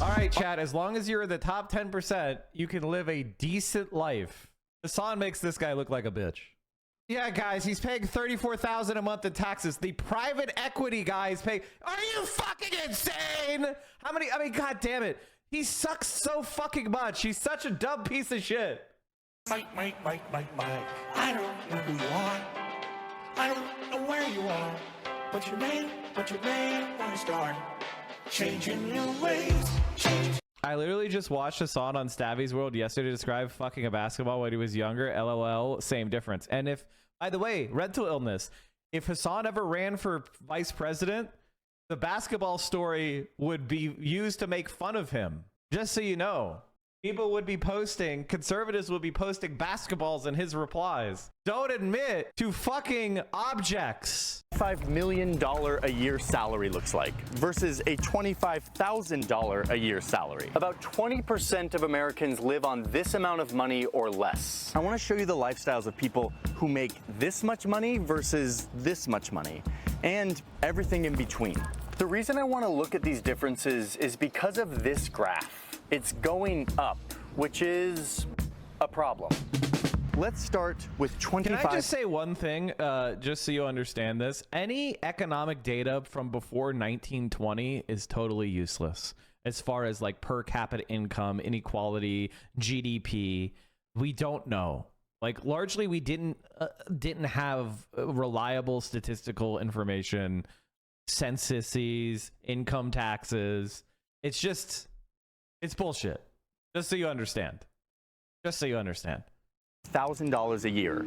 All right, chat. As long as you're in the top 10%, you can live a decent life. Hassan makes this guy look like a bitch. Yeah, guys, he's paying $34,000 a month in taxes. The private equity guy is paying. Are you fucking insane? How many? I mean, god damn it. He sucks so fucking much. He's such a dumb piece of shit. Mike. I don't know who you are. I don't know where you are. But your name wanna start changing your ways. I literally just watched Hassan on Stabby's World yesterday describe fucking a basketball when he was younger. LOL, same difference. And if, by the way, mental illness, if Hassan ever ran for vice president, the basketball story would be used to make fun of him. Just so you know. People would be posting, conservatives would be posting basketballs in his replies. Don't admit to fucking objects. $5 million a year salary looks like versus a $25,000 a year salary. About 20% of Americans live on this amount of money or less. I want to show you the lifestyles of people who make this much money versus this much money and everything in between. The reason I want to look at these differences is because of this graph. It's going up, which is a problem. Let's start with 25. Can I just say one thing, just so you understand this? Any economic data from before 1920 is totally useless as far as like per capita income, inequality, GDP. We don't know. Like largely, we didn't have reliable statistical information, censuses, income taxes. It's bullshit. Just so you understand. Just so you understand. $1,000 a year.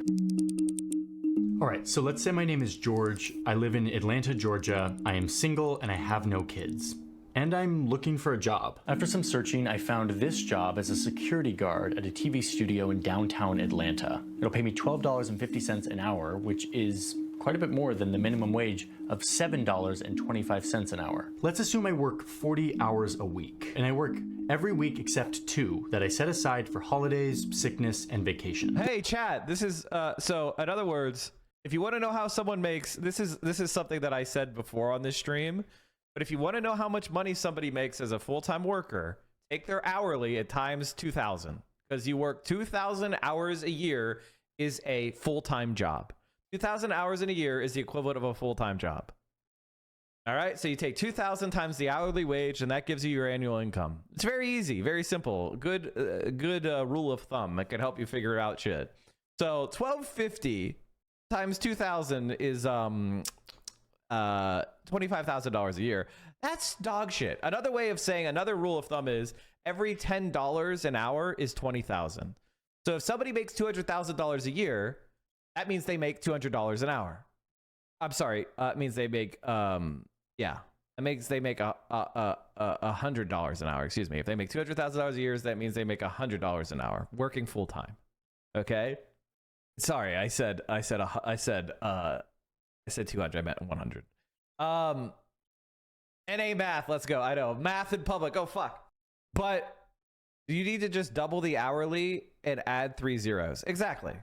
All right, so let's say my name is George. I live in Atlanta, Georgia. I am single and I have no kids. And I'm looking for a job. After some searching, I found this job as a security guard at a TV studio in downtown Atlanta. It'll pay me $12.50 an hour, which is quite a bit more than the minimum wage of $7.25 an hour. Let's assume I work 40 hours a week, and I work every week except 2 that I set aside for holidays, sickness, and vacation. Hey, chat, this is, so in other words, if you want to know how someone makes, this is something that I said before on this stream, but if you want to know how much money somebody makes as a full-time worker, take their hourly at times 2,000, because you work 2,000 hours a year is a full-time job. 2,000 hours in a year is the equivalent of a full-time job. All right, so you take 2,000 times the hourly wage, and that gives you your annual income. It's very easy, very simple. Good rule of thumb that can help you figure out shit. So $1,250 times 2,000 is $25,000 a year. That's dog shit. Another way of saying, another rule of thumb is every $10 an hour is 20,000. So if somebody makes $200,000 a year, that means they make $200 an hour. I'm sorry. It means they make, yeah. It means they make $100 an hour. Excuse me. If they make $200,000 a year, that means they make $100 an hour working full time. Okay. Sorry, I said 200. I meant 100. NA math. Let's go. I know math in public. Oh fuck. But you need to just double the hourly and add 3 zeros. Exactly.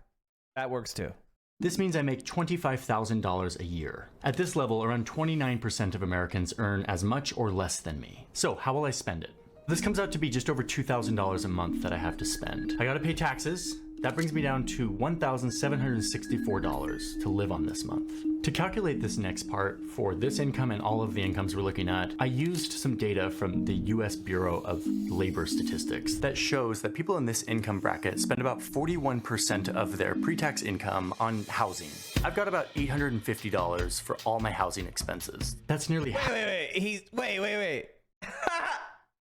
That works too. This means I make $25,000 a year. At this level, around 29% of Americans earn as much or less than me. So how will I spend it? This comes out to be just over $2,000 a month that I have to spend. I gotta pay taxes. That brings me down to $1,764 to live on this month. To calculate this next part for this income and all of the incomes we're looking at, I used some data from the US Bureau of Labor Statistics that shows that people in this income bracket spend about 41% of their pre-tax income on housing. I've got about $850 for all my housing expenses. That's nearly Wait.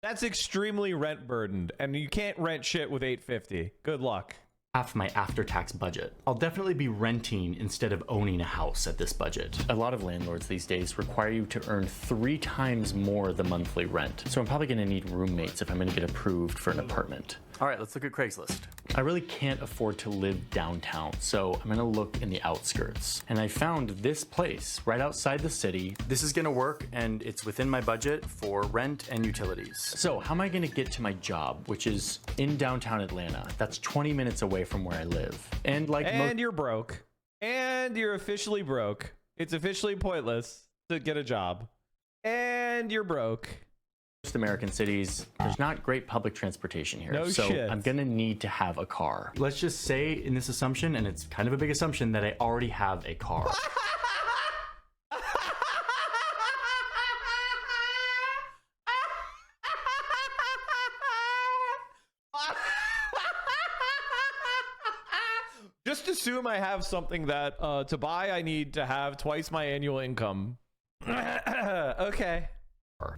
That's extremely rent burdened, and you can't rent shit with $850. Good luck. half my after-tax budget. I'll definitely be renting instead of owning a house at this budget. A lot of landlords these days require you to earn 3 times more the monthly rent. So I'm probably gonna need roommates if I'm gonna get approved for an apartment. All right, let's look at Craigslist. I really can't afford to live downtown, so I'm gonna look in the outskirts. And I found this place right outside the city. This is gonna work, and it's within my budget for rent and utilities. So how am I gonna get to my job, which is in downtown Atlanta? That's 20 minutes away from where I live. And you're broke. And you're officially broke. It's officially pointless to get a job. And you're broke. American cities, there's not great public transportation here. No so shit. I'm gonna need to have a car. Let's just say in this assumption, and it's kind of a big assumption, that I already have a car. Just assume I have something that to buy I need to have twice my annual income. Okay.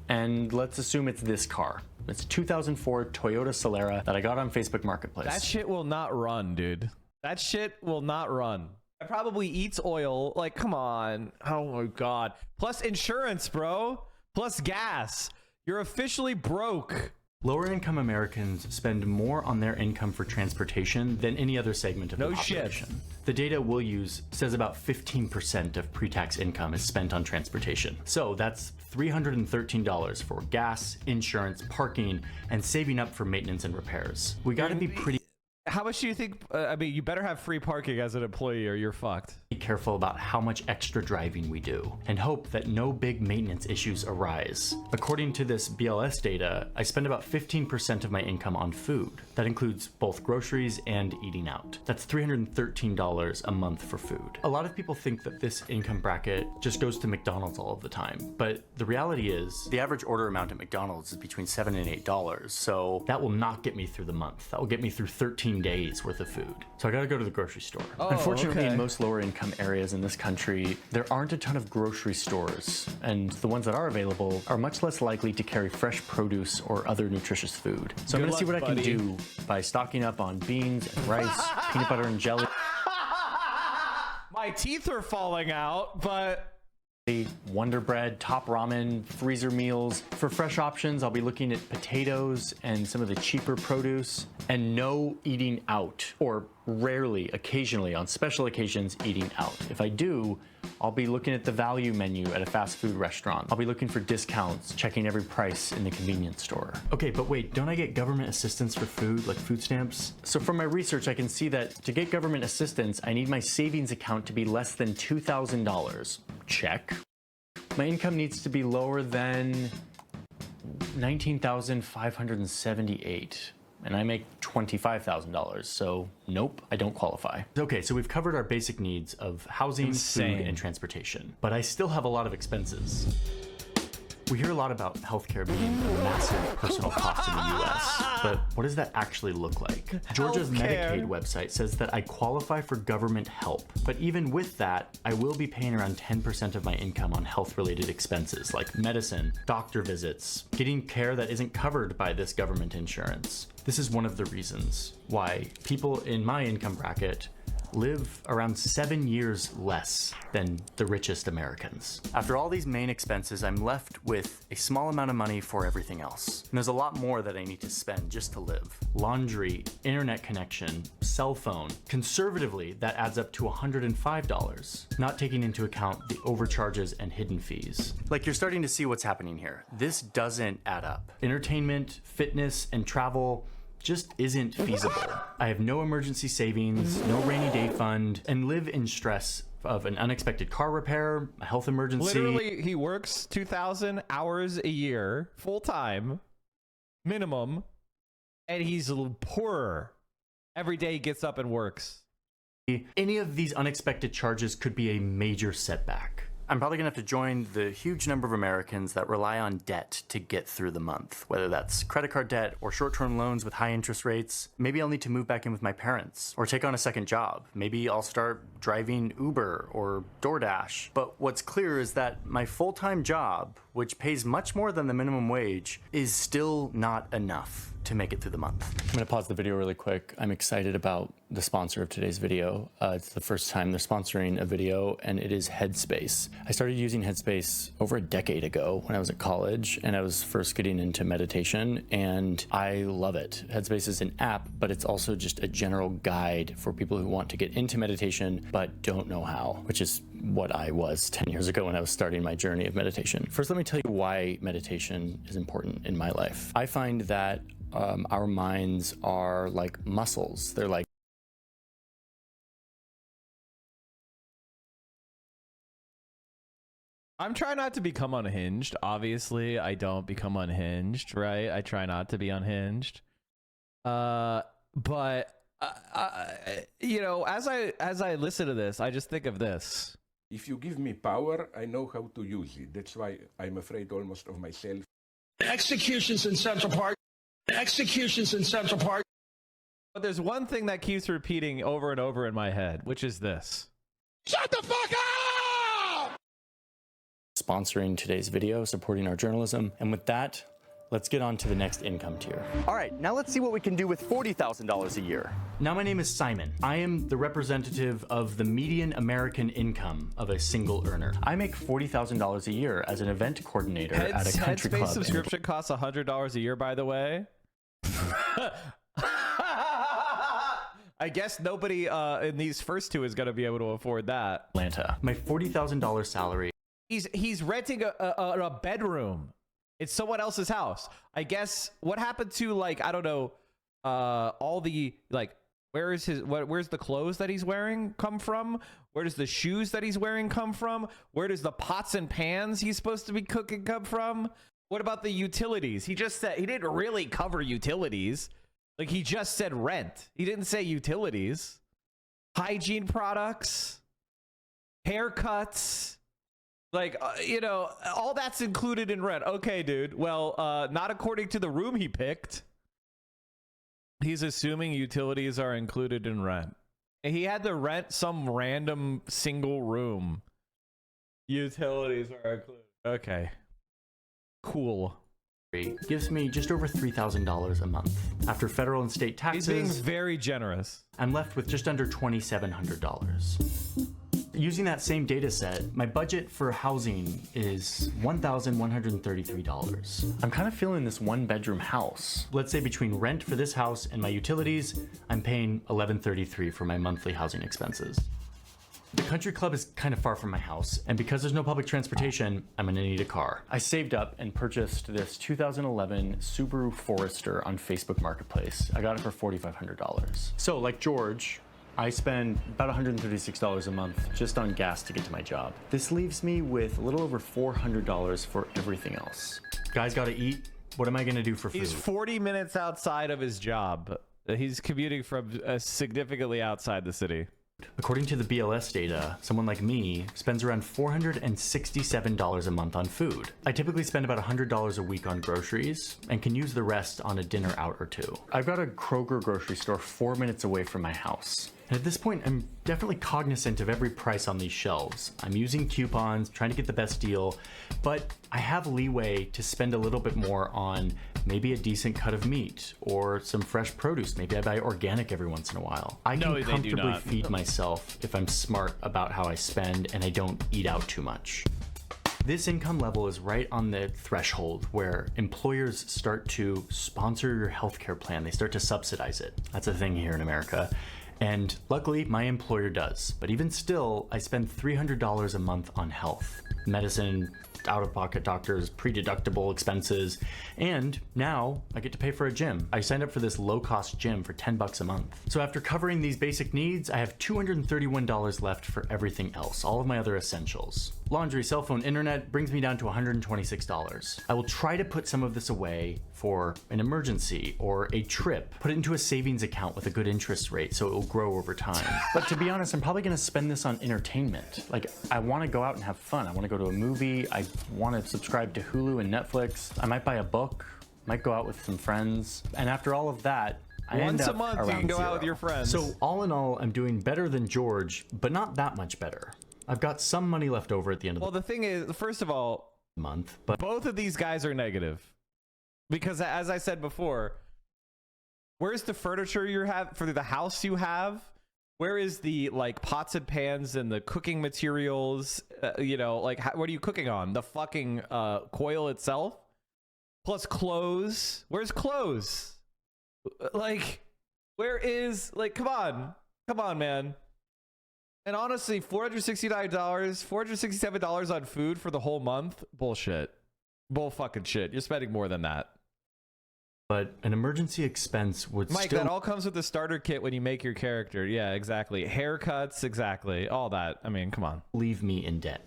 And let's assume it's this car. It's a 2004 Toyota Solara that I got on Facebook Marketplace. That shit will not run, dude. That shit will not run. It probably eats oil. Like, come on. Oh my God. Plus insurance, bro. Plus gas. You're officially broke. Lower income Americans spend more on their income for transportation than any other segment of the population. Shit. The data we'll use says about 15% of pre-tax income is spent on transportation. So that's $313 for gas, insurance, parking, and saving up for maintenance and repairs. We gotta be pretty How much do you think? I mean, you better have free parking as an employee or you're fucked. careful about how much extra driving we do and hope that no big maintenance issues arise. According to this BLS data, I spend about 15% of my income on food. That includes both groceries and eating out. That's $313 a month for food. A lot of people think that this income bracket just goes to McDonald's all of the time, but the reality is the average order amount at McDonald's is between $7 and $8, so that will not get me through the month. That will get me through 13 days worth of food. So I gotta go to the grocery store. Unfortunately, in most lower income areas in this country, there aren't a ton of grocery stores, and the ones that are available are much less likely to carry fresh produce or other nutritious food. So I'm gonna see what I can do by stocking up on beans and rice, peanut butter and jelly. My teeth are falling out, but Wonder Bread, Top Ramen, freezer meals. For fresh options, I'll be looking at potatoes and some of the cheaper produce, and no eating out, or rarely, occasionally, on special occasions, eating out. If I do, I'll be looking at the value menu at a fast food restaurant. I'll be looking for discounts, checking every price in the convenience store. Okay, but wait, don't I get government assistance for food, like food stamps? So from my research, I can see that to get government assistance, I need my savings account to be less than $2,000. Check. My income needs to be lower than $19,578. And I make $25,000, so nope, I don't qualify. Okay, so we've covered our basic needs of housing, food, and transportation, but I still have a lot of expenses. We hear a lot about healthcare being a massive personal cost in the US, but what does that actually look like? Georgia's Medicaid website says that I qualify for government help, but even with that, I will be paying around 10% of my income on health-related expenses like medicine, doctor visits, getting care that isn't covered by this government insurance. This is one of the reasons why people in my income bracket live around 7 years less than the richest Americans. After all these main expenses, I'm left with a small amount of money for everything else. And there's a lot more that I need to spend just to live. Laundry, internet connection, cell phone. Conservatively, that adds up to $105, not taking into account the overcharges and hidden fees. Like, you're starting to see what's happening here. This doesn't add up. Entertainment, fitness, and travel just isn't feasible. I have no emergency savings, no rainy day fund, and live in stress of an unexpected car repair, a health emergency. Literally, he works 2,000 hours a year, full time, minimum, and he's poorer. Every day he gets up and works. Any of these unexpected charges could be a major setback. I'm probably gonna have to join the huge number of Americans that rely on debt to get through the month, whether that's credit card debt or short-term loans with high interest rates. Maybe I'll need to move back in with my parents or take on a second job. Maybe I'll start driving Uber or DoorDash. But what's clear is that my full-time job, which pays much more than the minimum wage, is still not enough to make it through the month. I'm gonna pause the video really quick. I'm excited about the sponsor of today's video. It's the first time they're sponsoring a video, and it is Headspace. I started using Headspace over a decade ago when I was at college, and I was first getting into meditation, and I love it. Headspace is an app, but it's also just a general guide for people who want to get into meditation but don't know how, which is what I was 10 years ago when I was starting my journey of meditation. First, let me tell you why meditation is important in my life. I find that our minds are like muscles. They're like I'm trying not to become unhinged. Obviously, I don't become unhinged, right? I try not to be unhinged. But you know, as I listen to this, I just think of this. If you give me power, I know how to use it. That's why I'm afraid almost of myself. Executions in Central Park. Executions in Central Park. But there's one thing that keeps repeating over and over in my head, which is this. Shut the fuck up! Sponsoring today's video, supporting our journalism. And with that, let's get on to the next income tier. All right, now let's see what we can do with $40,000 a year. Now my name is Simon. I am the representative of the median American income of a single earner. I make $40,000 a year as an event coordinator at a country Headspace club. subscription costs $100 a year, by the way. I guess nobody in these first two is going to be able to afford that. Atlanta. My $40,000 salary. He's renting a bedroom. It's someone else's house. I guess what happened to, like, I don't know, all the, like, where's the clothes that he's wearing come from? Where does the shoes that he's wearing come from? Where does the pots and pans he's supposed to be cooking come from? What about the utilities? He just said he didn't really cover utilities. Like, he just said rent. He didn't say utilities. Hygiene products, haircuts. Like, you know, all that's included in rent. Okay, dude. Well, not according to the room he picked. He's assuming utilities are included in rent. He had to rent some random single room. Utilities are included. Okay. Cool. Gives me just over $3,000 a month. After federal and state taxes, He's being very generous. I'm left with just under $2,700. Using that same data set, my budget for housing is $1,133. I'm kind of feeling this one-bedroom house. Let's say between rent for this house and my utilities, I'm paying $1,133 for my monthly housing expenses. The country club is kind of far from my house, and because there's no public transportation, I'm gonna need a car. I saved up and purchased this 2011 Subaru Forester on Facebook Marketplace. I got it for $4,500. So, like George, I spend about $136 a month just on gas to get to my job. This leaves me with a little over $400 for everything else. Guys gotta eat. What am I gonna do for food? He's 40 minutes outside of his job. He's commuting from significantly outside the city. According to the BLS data, someone like me spends around $467 a month on food. I typically spend about $100 a week on groceries and can use the rest on a dinner out or two. I've got a Kroger grocery store 4 minutes away from my house. And at this point, I'm definitely cognizant of every price on these shelves. I'm using coupons, trying to get the best deal, but I have leeway to spend a little bit more on maybe a decent cut of meat or some fresh produce. Maybe I buy organic every once in a while. I can comfortably feed myself if I'm smart about how I spend and I don't eat out too much. This income level is right on the threshold where employers start to sponsor your healthcare plan. They start to subsidize it. That's a thing here in America. And luckily, my employer does. But even still, I spend $300 a month on health, medicine, out-of-pocket doctors, pre-deductible expenses, and now I get to pay for a gym. I signed up for this low-cost gym for $10 a month. So after covering these basic needs, I have $231 left for everything else, all of my other essentials. Laundry, cell phone, internet brings me down to $126. I will try to put some of this away for an emergency or a trip, put it into a savings account with a good interest rate so it will grow over time. But to be honest, I'm probably gonna spend this on entertainment. Like, I wanna go out and have fun. I wanna go to a movie. I wanna subscribe to Hulu and Netflix. I might buy a book, might go out with some friends. And after all of that, I end Once a up month, you around can go zero. out with your friends. So all in all, I'm doing better than George, but not that much better. I've got some money left over at the end of Well, the thing is, first of all, the month, but both of these guys are negative. Because as I said before, where's the furniture you have for the house you have? Where is the, like, pots and pans and the cooking materials? You know, like, what are you cooking on? The fucking coil itself? Plus clothes. Where's clothes? Like, where is, like, come on, man. And honestly, $469, $467 on food for the whole month? Bullshit. Bull fucking shit. You're spending more than that. But an emergency expense would Mike, still that all comes with the starter kit when you make your character. Yeah, exactly. Haircuts, exactly. All that. I mean, come on. leave me in debt.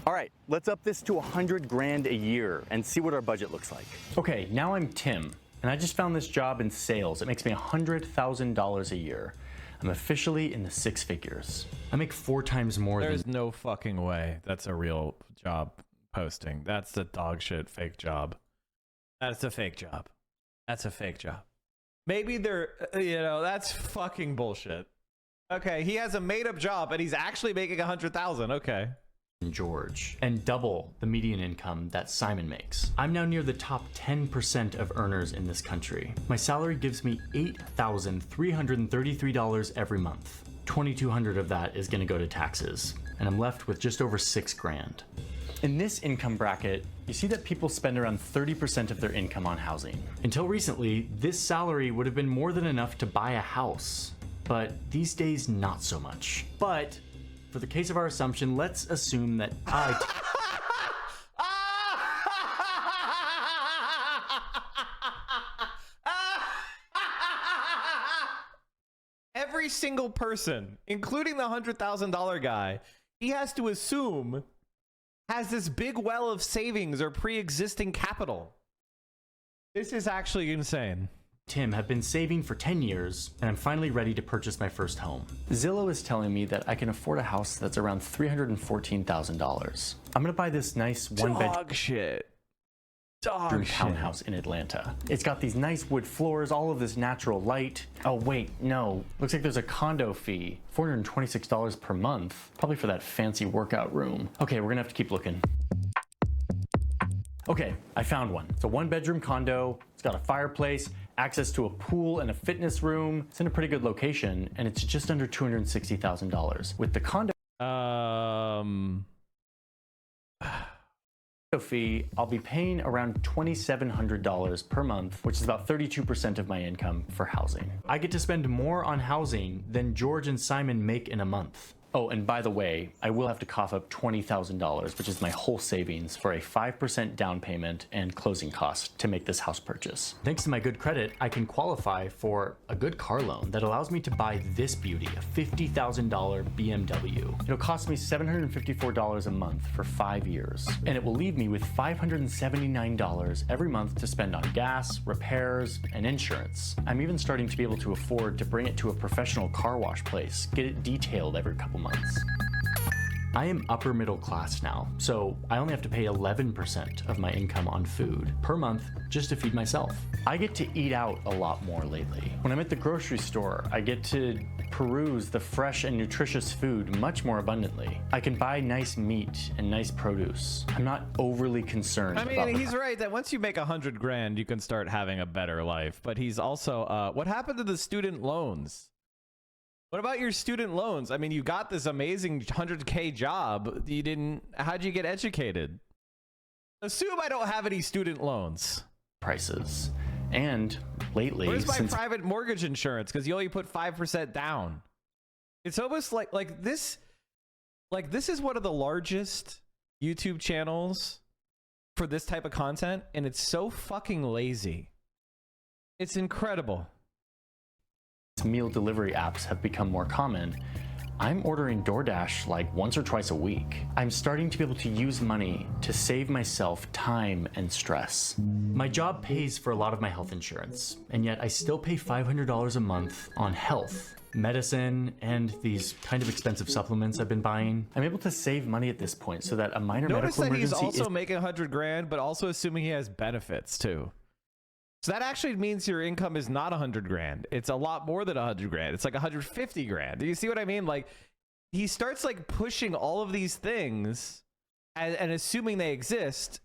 All right, let's up this to 100 grand a year and see what our budget looks like. Okay, now I'm Tim, and I just found this job in sales. It makes me $100,000 a year. I'm officially in the six figures. I make 4 times more There's no fucking way that's a real job posting. That's the dog shit fake job. That's a fake job. That's a fake job. Maybe they're, you know, that's fucking bullshit. Okay, he has a made-up job and he's actually making 100,000. Okay. George, and double the median income that Simon makes. I'm now near the top 10% of earners in this country. My salary gives me $8,333 every month. $2,200 of that is gonna go to taxes, and I'm left with just over 6 grand. In this income bracket, you see that people spend around 30% of their income on housing. Until recently, this salary would have been more than enough to buy a house, but these days, not so much. But for the case of our assumption, let's assume that every single person, including the $100,000 guy, he has to assume has this big well of savings or pre-existing capital. This is actually insane. Tim have been saving for 10 years, and I'm finally ready to purchase my first home. Zillow is telling me that I can afford a house that's around $314,000. I'm gonna buy this nice one-bedroom townhouse in Atlanta. It's got these nice wood floors, all of this natural light. Oh wait, no. Looks like there's a condo fee, $426 per month, probably for that fancy workout room. Okay, we're gonna have to keep looking. Okay, I found one. It's a 1-bedroom condo. It's got a fireplace, access to a pool and a fitness room. It's in a pretty good location, and it's just under $260,000. With the condo fee, I'll be paying around $2,700 per month, which is about 32% of my income for housing. I get to spend more on housing than George and Simon make in a month. Oh, and by the way, I will have to cough up $20,000, which is my whole savings, for a 5% down payment and closing costs to make this house purchase. Thanks to my good credit, I can qualify for a good car loan that allows me to buy this beauty, a $50,000 BMW. It'll cost me $754 a month for 5 years, and it will leave me with $579 every month to spend on gas, repairs, and insurance. I'm even starting to be able to afford to bring it to a professional car wash place, get it detailed every couple months. I am upper middle class now, so I only have to pay 11% of my income on food per month just to feed myself. I get to eat out a lot more lately. When I'm at the grocery store, I get to peruse the fresh and nutritious food much more abundantly. I can buy nice meat and nice produce. I'm not overly concerned. I mean, he's right that once you make 100 grand, you can start having a better life. But he's also, what happened to the student loans? What about your student loans? I mean, you got this amazing 100K job. You didn't, how'd you get educated? Assume I don't have any student loans. Prices. And lately, where's my private mortgage insurance? Because you only put 5% down. It's almost like this is one of the largest YouTube channels for this type of content, and it's so fucking lazy. It's incredible. Meal delivery apps have become more common, I'm ordering DoorDash like once or twice a week. I'm starting to be able to use money to save myself time and stress. My job pays for a lot of my health insurance, and yet I still pay $500 a month on health, medicine, and these kind of expensive supplements I've been buying. I'm able to save money at this point so that a minor medical emergency Notice that he's also making 100 grand, but also assuming he has benefits too. So that actually means your income is not 100 grand. It's a lot more than 100 grand. It's like 150 grand. Do you see what I mean? Like, he starts like pushing all of these things and assuming they exist.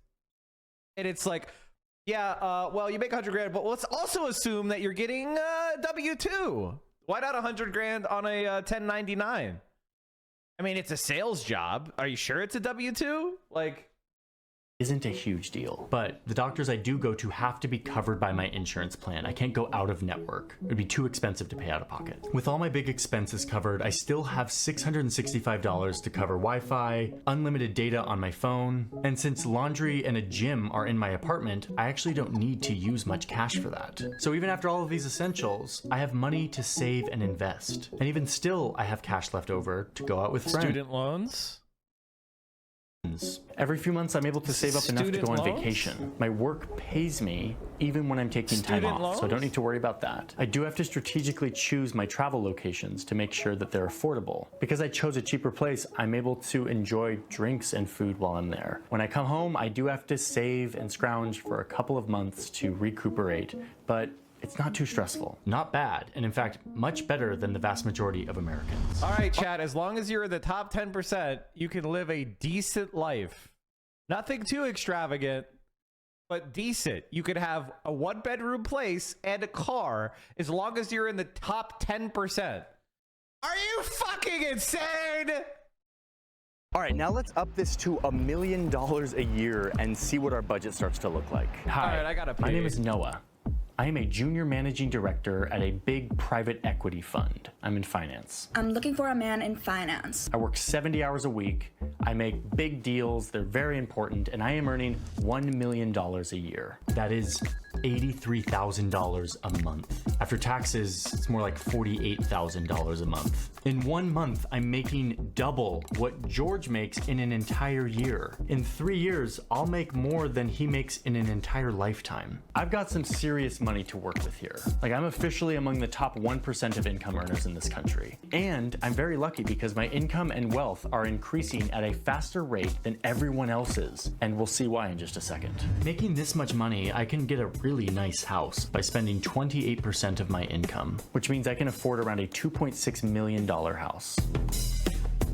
And it's like, yeah, well, you make 100 grand, but let's also assume that you're getting W-2. Why not 100 grand on a 1099? I mean, it's a sales job. Are you sure it's a W-2? Like, isn't a huge deal, but the doctors I do go to have to be covered by my insurance plan. I can't go out of network. It would be too expensive to pay out of pocket. With all my big expenses covered, I still have $665 to cover Wi-Fi, unlimited data on my phone, and since laundry and a gym are in my apartment, I actually don't need to use much cash for that. So even after all of these essentials, I have money to save and invest. And even still, I have cash left over to go out with friends. Student loans? Every few months, I'm able to save up enough to go on vacation. My work pays me even when I'm taking time off, so I don't need to worry about that. I do have to strategically choose my travel locations to make sure that they're affordable. Because I chose a cheaper place, I'm able to enjoy drinks and food while I'm there. When I come home, I do have to save and scrounge for a couple of months to recuperate, but it's not too stressful. Not bad, and in fact, much better than the vast majority of Americans. All right, chat, as long as you're in the top 10%, you can live a decent life. Nothing too extravagant, but decent. You could have a 1-bedroom place and a car as long as you're in the top 10%. Are you fucking insane? All right, now let's up this to $1 million a year and see what our budget starts to look like. Hi, All right, I gotta my pee. name is Noah. I am a junior managing director at a big private equity fund. I'm in finance. I'm looking for a man in finance. I work 70 hours a week. I make big deals. They're very important. And I am earning $1 million a year. That is $83,000 a month. After taxes, it's more like $48,000 a month. In 1 month, I'm making double what George makes in an entire year. In 3 years, I'll make more than he makes in an entire lifetime. I've got some serious money to work with here. Like, I'm officially among the top 1% of income earners in this country. And I'm very lucky because my income and wealth are increasing at a faster rate than everyone else's. And we'll see why in just a second. Making this much money, I can get a really nice house by spending 28% of my income, which means I can afford around a $2.6 million house.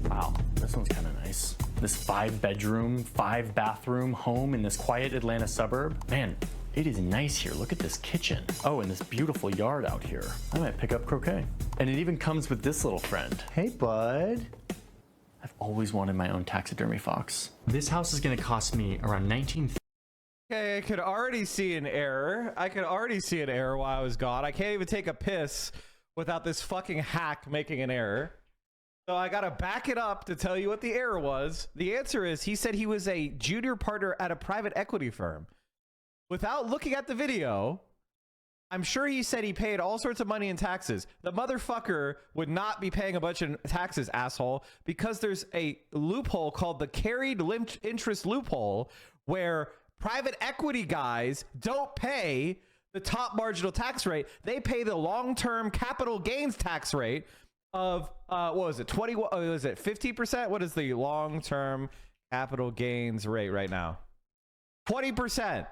Wow, this one's kind of nice. This 5-bedroom, 5-bathroom home in this quiet Atlanta suburb. Man, it is nice here. Look at this kitchen. Oh, and this beautiful yard out here. I might pick up croquet. And it even comes with this little friend. Hey, bud. I've always wanted my own taxidermy fox. This house is gonna cost me around $19,000. Okay, I could already see an error. I could already see an error while I was gone. I can't even take a piss without this fucking hack making an error. So I gotta back it up to tell you what the error was. The answer is he said he was a junior partner at a private equity firm. Without looking at the video, I'm sure he said he paid all sorts of money in taxes. The motherfucker would not be paying a bunch of taxes, asshole, because there's a loophole called the carried interest loophole where private equity guys don't pay the top marginal tax rate. They pay the long-term capital gains tax rate of, what was it, 21, was it 50%? What is the long-term capital gains rate right now? 20%.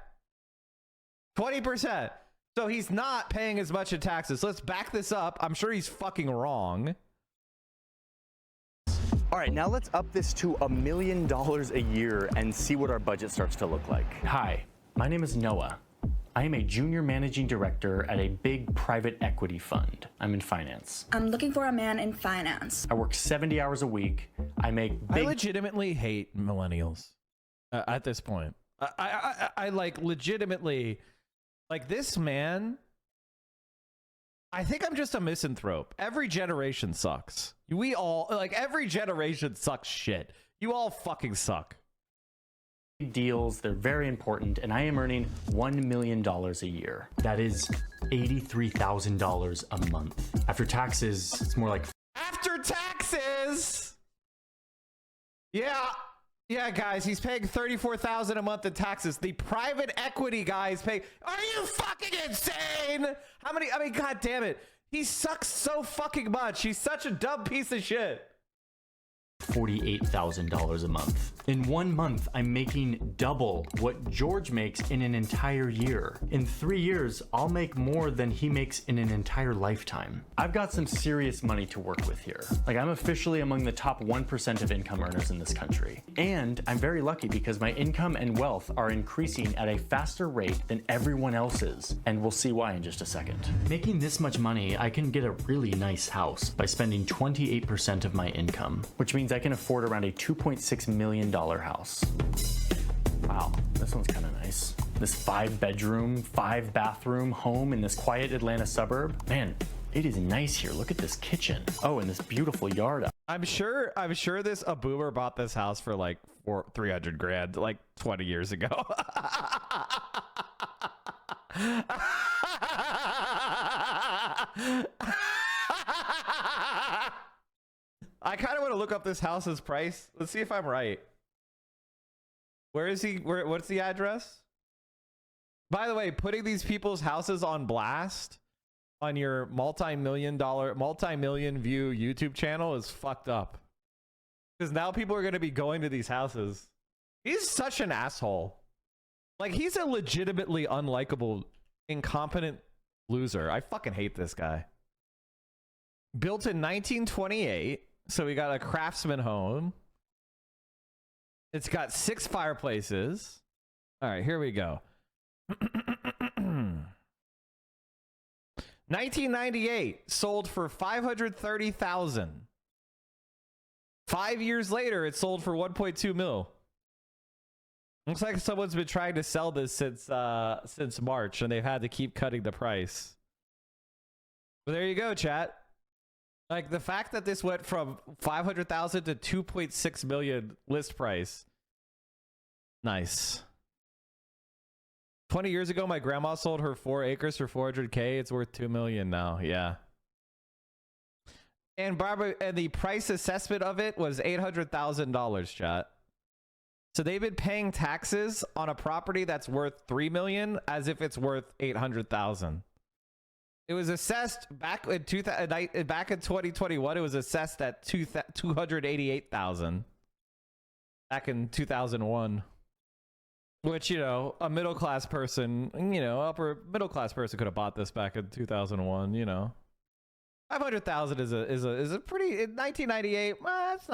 20%. So he's not paying as much in taxes. Let's back this up. I'm sure he's fucking wrong. All right, now let's up this to $1 million a year and see what our budget starts to look like. Hi, my name is Noah. I am a junior managing director at a big private equity fund. I'm in finance. I'm looking for a man in finance. I work 70 hours a week. I make I big... legitimately hate millennials at this point. I like legitimately, like, this man, I think I'm just a misanthrope. Every generation sucks. We all, like, every generation sucks shit. You all fucking suck. deals. They're very important, and I am earning $1 million a year. That is $83,000 a month. After taxes, it's more like... After taxes! Yeah, guys, he's paying $34,000 a month in taxes. The private equity guy is paying... Are you fucking insane? How many... I mean, god damn it. He sucks so fucking much. He's such a dumb piece of shit. $48,000 a month. In 1 month, I'm making double what George makes in an entire year. In 3 years, I'll make more than he makes in an entire lifetime. I've got some serious money to work with here. Like, I'm officially among the top 1% of income earners in this country. And I'm very lucky because my income and wealth are increasing at a faster rate than everyone else's. And we'll see why in just a second. Making this much money, I can get a really nice house by spending 28% of my income, which means I can afford around a $2.6 million house. Wow, this one's kind of nice. This 5-bedroom, 5-bathroom home in this quiet Atlanta suburb. Man, it is nice here. Look at this kitchen. Oh, and this beautiful yard. I'm sure a boomer bought this house for like 300 grand like 20 years ago. I kind of want to look up this house's price. Let's see if I'm right. Where is he? What's the address? By the way, putting these people's houses on blast on your multi-million view YouTube channel is fucked up. Because now people are going to be going to these houses. He's such an asshole. Like, he's a legitimately unlikable, incompetent loser. I fucking hate this guy. Built in 1928, so we got a craftsman home. It's got 6 fireplaces. All right, here we go. 1998, sold for $530,000. 5 years later, it sold for 1.2 mil. Looks like someone's been trying to sell this since March, and they've had to keep cutting the price. But there you go, chat. Like, the fact that this went from 500,000 to 2.6 million list price. Nice. 20 years ago, my grandma sold her 4 acres for 400K. It's worth 2 million now. Yeah. And Barbara, and the price assessment of it was $800,000, chat. So they've been paying taxes on a property that's worth 3 million as if it's worth 800,000. It was assessed back in 2021. It was assessed at 288,000 back in 2001. Which, you know, a middle class person, you know, upper middle class person could have bought this back in 2001. You know, 500,000 is a pretty, in 1998. That's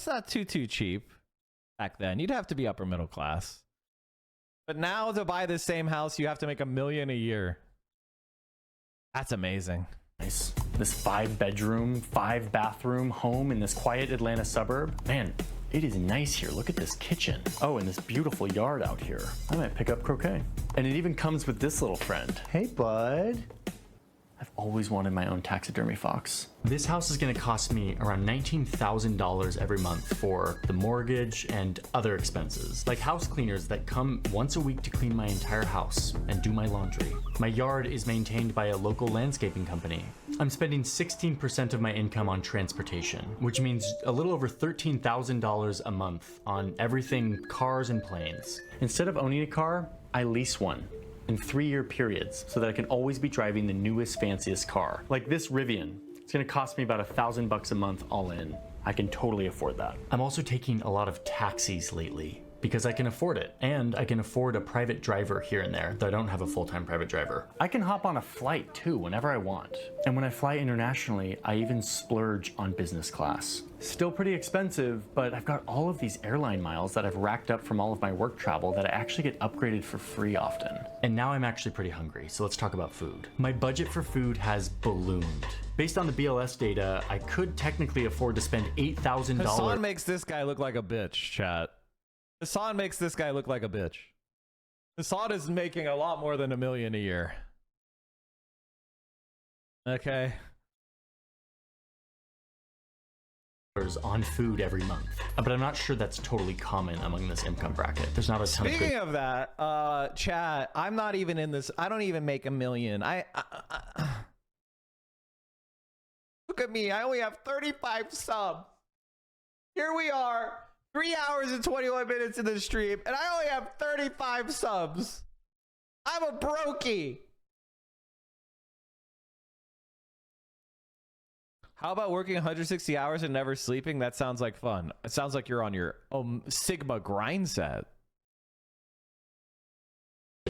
not too cheap back then. You'd have to be upper middle class. But now to buy this same house, you have to make $1 million a year. That's amazing. Nice. This 5-bedroom, 5-bathroom home in this quiet Atlanta suburb. Man, it is nice here. Look at this kitchen. Oh, and this beautiful yard out here. I might pick up croquet. And it even comes with this little friend. Hey, bud. I've always wanted my own taxidermy fox. This house is gonna cost me around $19,000 every month for the mortgage and other expenses, like house cleaners that come once a week to clean my entire house and do my laundry. My yard is maintained by a local landscaping company. I'm spending 16% of my income on transportation, which means a little over $13,000 a month on everything cars and planes. Instead of owning a car, I lease one in 3-year periods so that I can always be driving the newest, fanciest car. Like this Rivian. It's gonna cost me about $1,000 a month all in. I can totally afford that. I'm also taking a lot of taxis lately because I can afford it, and I can afford a private driver here and there, though I don't have a full-time private driver. I can hop on a flight too whenever I want. And when I fly internationally, I even splurge on business class. Still pretty expensive, but I've got all of these airline miles that I've racked up from all of my work travel that I actually get upgraded for free often. And now I'm actually pretty hungry, so let's talk about food. My budget for food has ballooned. Based on the BLS data, I could technically afford to spend $8,000. Hassan makes this guy look like a bitch, chat. Hassan makes this guy look like a bitch. Hassan is making a lot more than $1 million a year. Okay. On food every month, but I'm not sure that's totally common among this income bracket. There's not a ton of Speaking of that, chat, I'm not even in this. I don't even make $1 million. Look at me. I only have 35 subs. Here we are, 3 hours and 21 minutes in the stream, and I only have 35 subs. I'm a brokey. How about working 160 hours and never sleeping? That sounds like fun. It sounds like you're on your Sigma grind set.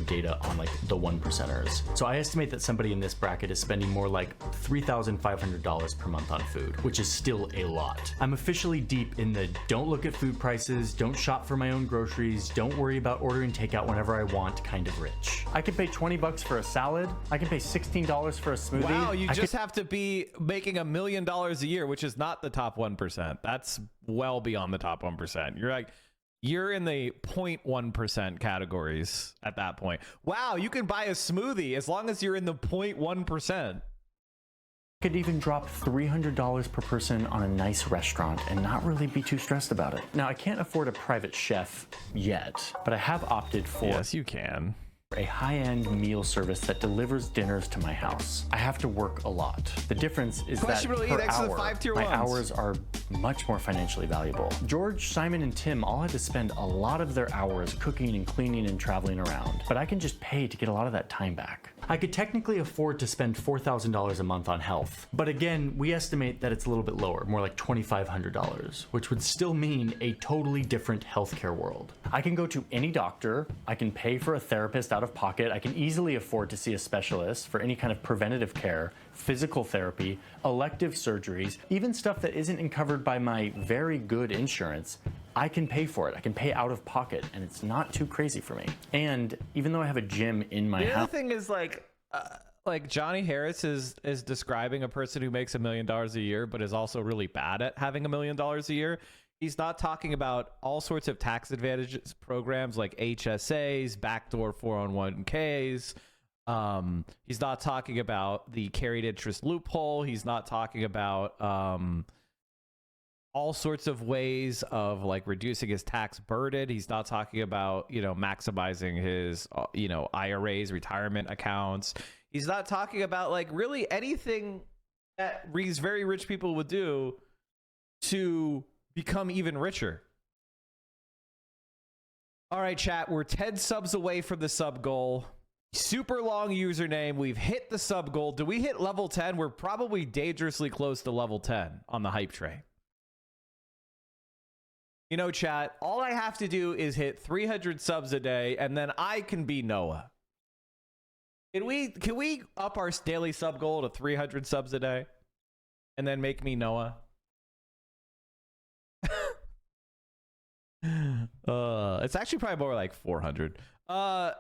Data on like the 1%ers. So I estimate that somebody in this bracket is spending more like $3,500 per month on food, which is still a lot. I'm officially deep in the don't look at food prices, don't shop for my own groceries, don't worry about ordering takeout whenever I want kind of rich. I can pay $20 for a salad. I can pay $16 for a smoothie. Wow, you just have to be making $1 million a year, which is not the top 1%. That's well beyond the top 1%. You're in the 0.1% categories at that point. Wow, you can buy a smoothie as long as you're in the 0.1%. I could even drop $300 per person on a nice restaurant and not really be too stressed about it. Now, I can't afford a private chef yet, but I have opted for... Yes, you can. a high-end meal service that delivers dinners to my house. I have to work a lot. The difference is that Questionable per edicts to the hour, 5 tier my 1s. hours are much more financially valuable. George, Simon, and Tim all had to spend a lot of their hours cooking and cleaning and traveling around, but I can just pay to get a lot of that time back. I could technically afford to spend $4,000 a month on health, but again, we estimate that it's a little bit lower, more like $2,500, which would still mean a totally different healthcare world. I can go to any doctor, I can pay for a therapist out of pocket, I can easily afford to see a specialist for any kind of preventative care, physical therapy, elective surgeries, even stuff that isn't covered by my very good insurance. I can pay for it. I can pay out of pocket, and it's not too crazy for me. And even though I have a gym in my The house, other thing is like Johnny Harris is describing a person who makes $1 million a year, but is also really bad at having $1 million a year. He's not talking about all sorts of tax advantages programs like HSAs, backdoor 401ks. He's not talking about the carried interest loophole. He's not talking about all sorts of ways of like reducing his tax burden. He's not talking about, you know, maximizing his, you know, IRAs, retirement accounts. He's not talking about like really anything that these very rich people would do to become even richer. All right, chat, we're 10 subs away from the sub goal. Super long username. We've hit the sub goal. Do we hit level 10? We're probably dangerously close to level 10 on the hype train. You know, chat, all I have to do is hit 300 subs a day, and then I can be Noah. Can we up our daily sub goal to 300 subs a day, and then make me Noah? It's actually probably more like 400. Yeah,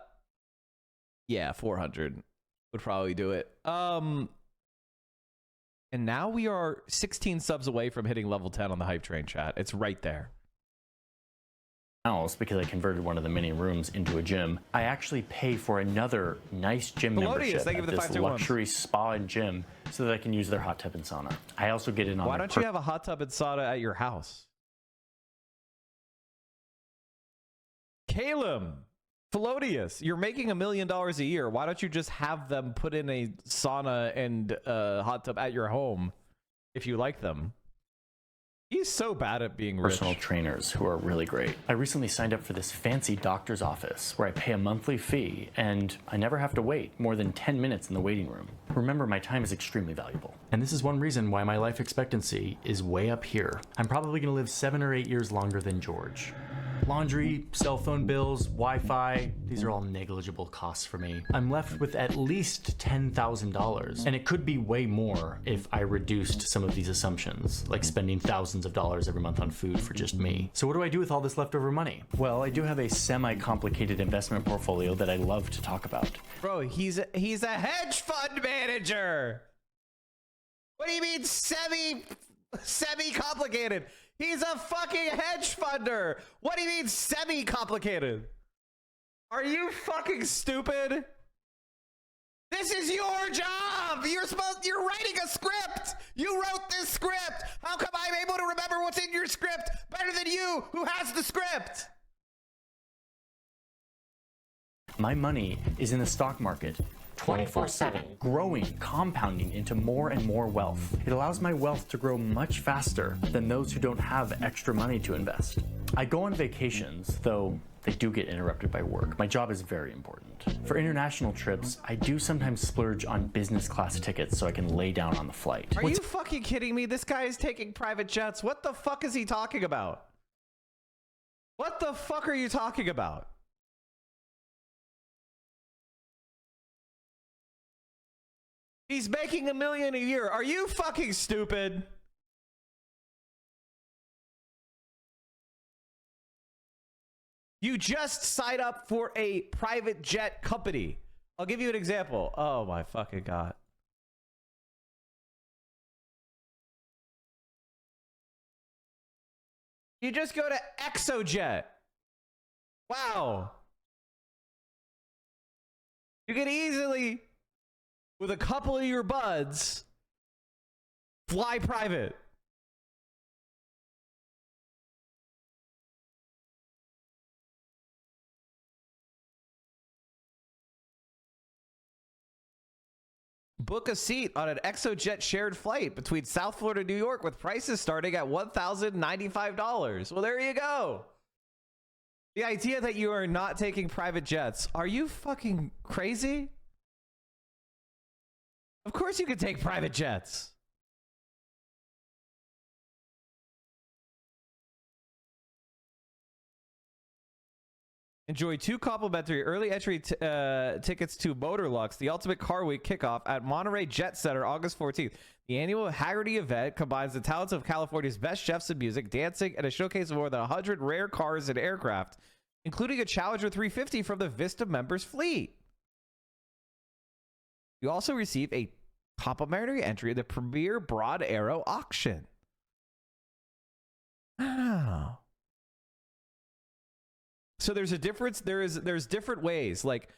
400 would probably do it. And now we are 16 subs away from hitting level 10 on the hype train, chat. It's right there. house, because I converted one of the mini rooms into a gym, I actually pay for another nice gym membership thank you at for the this 521. luxury spa and gym so that I can use their hot tub and sauna. I also get in on Why their don't you have a hot tub and sauna at your house? Caleb, Felodius, you're making $1 million a year. Why don't you just have them put in a sauna and hot tub at your home if you like them? He's so bad at being rich. personal trainers who are really great. I recently signed up for this fancy doctor's office where I pay a monthly fee and I never have to wait more than 10 minutes in the waiting room. Remember, my time is extremely valuable. And this is one reason why my life expectancy is way up here. I'm probably gonna live 7 or 8 years longer than George. Laundry, cell phone bills, Wi-Fi, these are all negligible costs for me. I'm left with at least $10,000, and it could be way more if I reduced some of these assumptions, like spending thousands of dollars every month on food for just me. So what do I do with all this leftover money? Well, I do have a semi-complicated investment portfolio that I love to talk about. Bro, he's a hedge fund manager. What do you mean semi-complicated? He's a fucking hedge funder. What do you mean semi-complicated? Are you fucking stupid? This is your job. You're writing a script. You wrote this script. How come I'm able to remember what's in your script better than you, who has the script? My money is in the stock market 24/7, growing, compounding into more and more wealth. It allows my wealth to grow much faster than those who don't have extra money to invest. I go on vacations, though they do get interrupted by work. My job is very important. For international trips, I do sometimes splurge on business class tickets so I can lay down on the flight. Are you fucking kidding me? This guy is taking private jets. What the fuck is he talking about? What the fuck are you talking about? He's making $1 million a year. Are you fucking stupid? You just signed up for a private jet company. I'll give you an example. Oh my fucking God. You just go to ExoJet. Wow. You can easily, with a couple of your buds, fly private. book a seat on an ExoJet shared flight between South Florida and New York with prices starting at $1,095. Well, there you go. The idea that you are not taking private jets. Are you fucking crazy? Of course you can take private jets. Enjoy 2 complimentary early entry tickets to Motorlux, the Ultimate Car Week kickoff at Monterey Jet Center, August 14th. The annual Haggerty event combines the talents of California's best chefs in music, dancing, and a showcase of more than 100 rare cars and aircraft, including a Challenger 350 from the Vista members fleet. You also receive a complimentary entry in the premier Broad Arrow auction. Wow. So there's a difference. There's different ways. Like,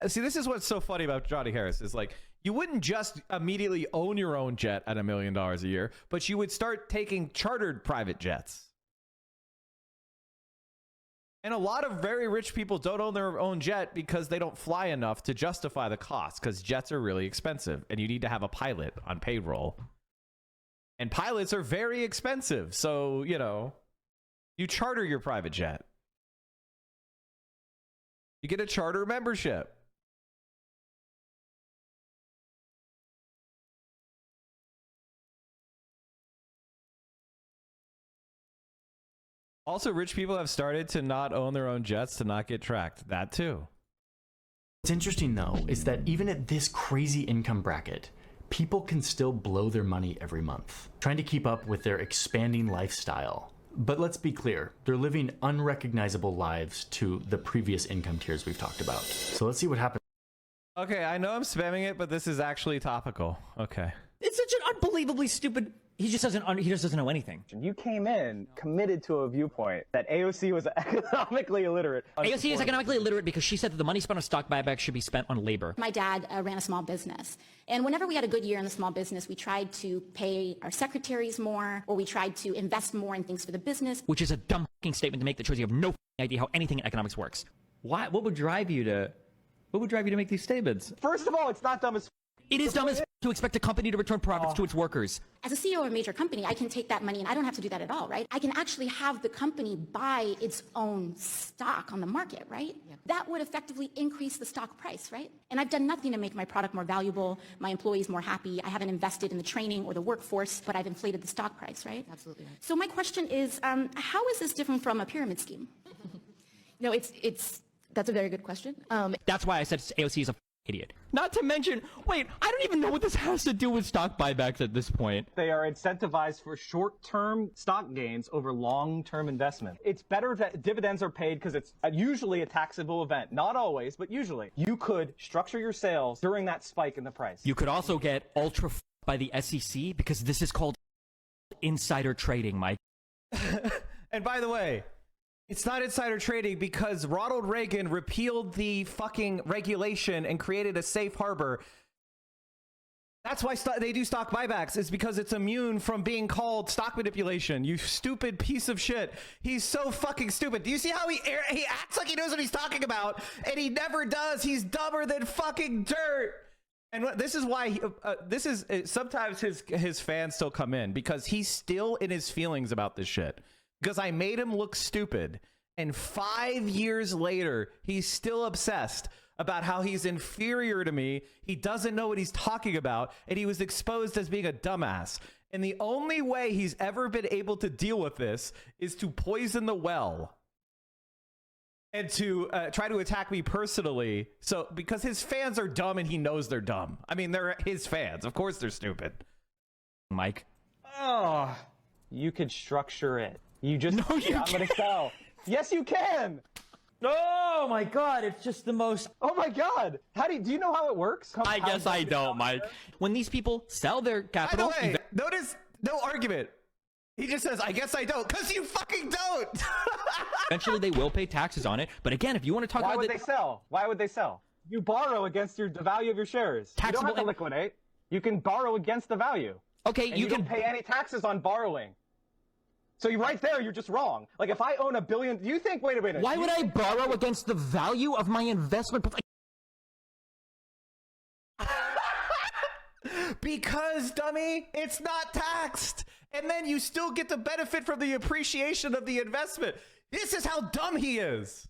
see, this is what's so funny about Johnny Harris is like, you wouldn't just immediately own your own jet at $1 million a year, but you would start taking chartered private jets. And a lot of very rich people don't own their own jet because they don't fly enough to justify the cost, because jets are really expensive and you need to have a pilot on payroll. And pilots are very expensive. So, you know, you charter your private jet. You get a charter membership. Also, rich people have started to not own their own jets to not get tracked. That too. What's interesting though is that even at this crazy income bracket, people can still blow their money every month, trying to keep up with their expanding lifestyle. But let's be clear, they're living unrecognizable lives to the previous income tiers we've talked about. So let's see what happens. Okay, I know I'm spamming it, but this is actually topical. Okay. It's such an unbelievably stupid. He just doesn't know anything. You came in committed to a viewpoint that AOC was economically illiterate. AOC is economically illiterate because she said that the money spent on stock buybacks should be spent on labor. My dad ran a small business. And whenever we had a good year in the small business, we tried to pay our secretaries more, or we tried to invest more in things for the business. Which is a dumb fucking statement to make that shows you have no idea how anything in economics works. Why? What would drive you to make these statements? First of all, it's not dumb as It is dumb as to expect a company to return profits to its workers. As a CEO of a major company, I can take that money and I don't have to do that at all, right? I can actually have the company buy its own stock on the market, right? Yeah. That would effectively increase the stock price, right? And I've done nothing to make my product more valuable, my employees more happy. I haven't invested in the training or the workforce, but I've inflated the stock price, right? Absolutely. Right. So my question is, how is this different from a pyramid scheme? No, that's a very good question. That's why I said AOC is a idiot. Not to mention, wait, I don't even know what this has to do with stock buybacks at this point. they are incentivized for short-term stock gains over long-term investment. It's better that dividends are paid because it's usually a taxable event. Not always, but usually. You could structure your sales during that spike in the price. You could also get ultra by the SEC because this is called insider trading, Mike. And by the way, it's not insider trading because Ronald Reagan repealed the fucking regulation and created a safe harbor. That's why they do stock buybacks. It's because it's immune from being called stock manipulation. You stupid piece of shit. He's so fucking stupid. Do you see how he acts like he knows what he's talking about, and he never does? He's dumber than fucking dirt. And this is why sometimes his fans still come in because he's still in his feelings about this shit. Because I made him look stupid, and 5 years later, he's still obsessed about how he's inferior to me. He doesn't know what he's talking about, and he was exposed as being a dumbass. And the only way he's ever been able to deal with this is to poison the well and to try to attack me personally. So because his fans are dumb and he knows they're dumb. I mean, they're his fans. Of course they're stupid. Mike. Oh, you could structure it. You just, no, you I'm going to sell. Yes, you can. Oh my God, it's just the most. Oh my God. Do you know how it works? I guess I don't, Mike. When these people sell their capital. By the way, notice no argument. He just says, I guess I don't, because you fucking don't. Eventually they will pay taxes on it. But again, if you want to talk about Why would they sell? Why would they sell? You borrow against the value of your shares. Taxable, you don't have to liquidate. You can borrow against the value. Okay, and you don't pay any taxes on borrowing. So right there, you're just wrong. Like if I own $1 billion, do you think? Wait a minute. Why would I borrow against the value of my investment? Because, dummy, it's not taxed. And then you still get the benefit from the appreciation of the investment. This is how dumb he is.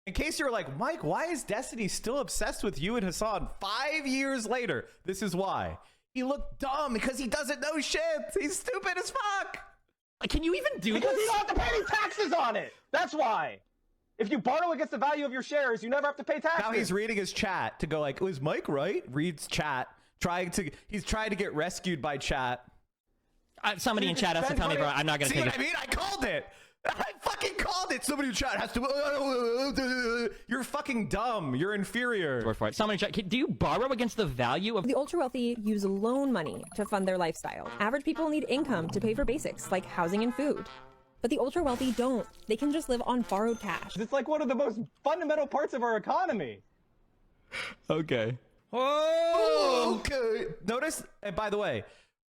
In case you're like, Mike, why is Destiny still obsessed with you and Hassan 5 years later? This is why. He looked dumb because he doesn't know shit. He's stupid as fuck. Can you even do Because this? you don't have to pay any taxes on it. That's why. If you borrow against the value of your shares, you never have to pay taxes. Now he's reading his chat to go like, was Mike right? Reads chat. He's trying to get rescued by chat. Somebody in chat has to tell me, bro. I'm not gonna See take what it. I mean? I called it. I fucking called it. Somebody in chat has to. You're fucking dumb. You're inferior. Word for it. Somebody in chat. Do you borrow against the value of? The ultra wealthy use loan money to fund their lifestyle. Average people need income to pay for basics like housing and food. But the ultra wealthy don't. They can just live on borrowed cash. It's like one of the most fundamental parts of our economy. Okay. Oh, okay. Notice, and by the way,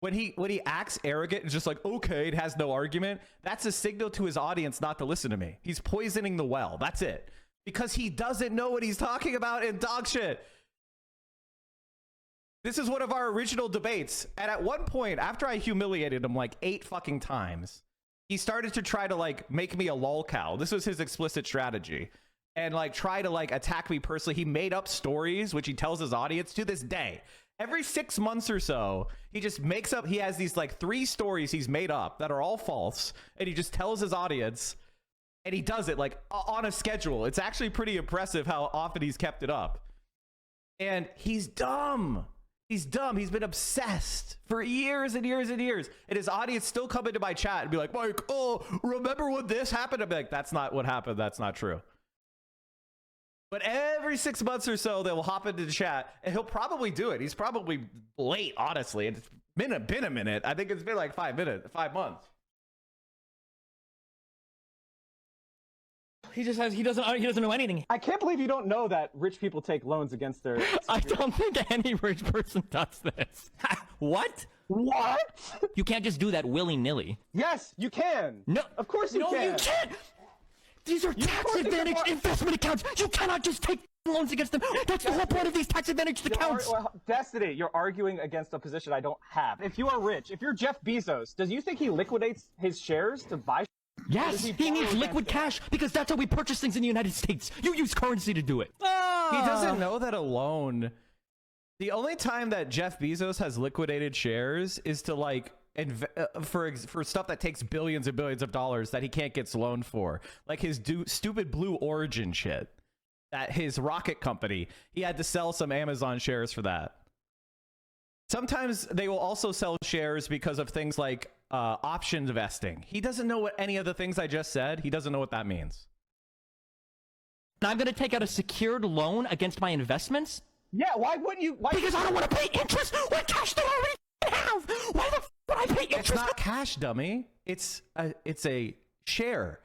when he acts arrogant and just like, okay, it has no argument, that's a signal to his audience not to listen to me. He's poisoning the well. That's it. Because he doesn't know what he's talking about in dog shit. This is one of our original debates. And at one point, after I humiliated him like 8 fucking times, he started to try to like make me a lol cow. This was his explicit strategy. And like try to like attack me personally. He made up stories, which he tells his audience to this day. Every 6 months or so, he just makes up, he has these like 3 stories he's made up that are all false. And he just tells his audience, and he does it like on a schedule. It's actually pretty impressive how often he's kept it up. And he's dumb. He's dumb. He's been obsessed for years and years and years. And his audience still come into my chat and be like, Mike, oh, remember when this happened? I'll be like, that's not what happened. That's not true. But every 6 months or so, they will hop into the chat, and he'll probably do it. He's probably late, honestly. It's been a minute. I think it's been like 5 months. He doesn't know anything. I can't believe you don't know that rich people take loans against their... I don't think any rich person does this. What? What? You can't just do that willy-nilly. Yes, you can. No. Of course you can. No, you can't. These are tax advantage investment accounts. You cannot just take loans against them. That's the whole point of these tax advantage accounts. Destiny, you're arguing against a position I don't have. If you are rich, if you're Jeff Bezos, does you think he liquidates his shares to buy? Yes, he needs liquid cash because that's how we purchase things in the United States. You use currency to do it. He doesn't know that alone. The only time that Jeff Bezos has liquidated shares is to like for stuff that takes billions and billions of dollars that he can't get loaned for, like his stupid Blue Origin shit. That his rocket company, he had to sell some Amazon shares for that. Sometimes they will also sell shares because of things like option vesting. He doesn't know what any of the things I just said. He doesn't know what that means. And I'm going to take out a secured loan against my investments? Yeah, why wouldn't you? Because I don't want to pay interest with cash that I already have. Why the f would I pay interest? It's not cash, dummy. It's a share.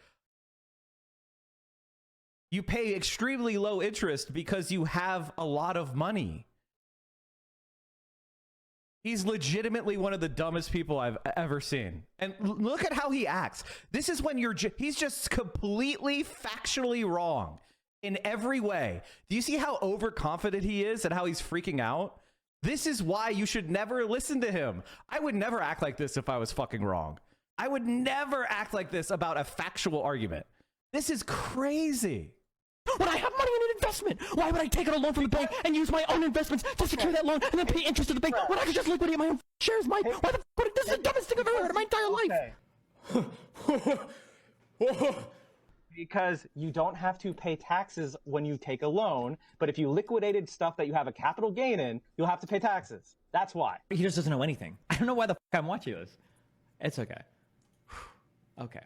You pay extremely low interest because you have a lot of money. He's legitimately one of the dumbest people I've ever seen. And look at how he acts. This is when he's just completely factually wrong in every way. Do you see how overconfident he is and how he's freaking out? This is why you should never listen to him. I would never act like this if I was fucking wrong. I would never act like this about a factual argument. This is crazy. When I have money in an investment, why would I take out a loan from the bank and use my own investments to secure that loan and then pay interest to the bank when I could just liquidate my own shares, Mike? Why the f this is the dumbest thing I've ever heard in my entire life. Because you don't have to pay taxes when you take a loan, but if you liquidated stuff that you have a capital gain in, you'll have to pay taxes. That's why. He just doesn't know anything. I don't know why the f I'm watching this. It's okay. Okay.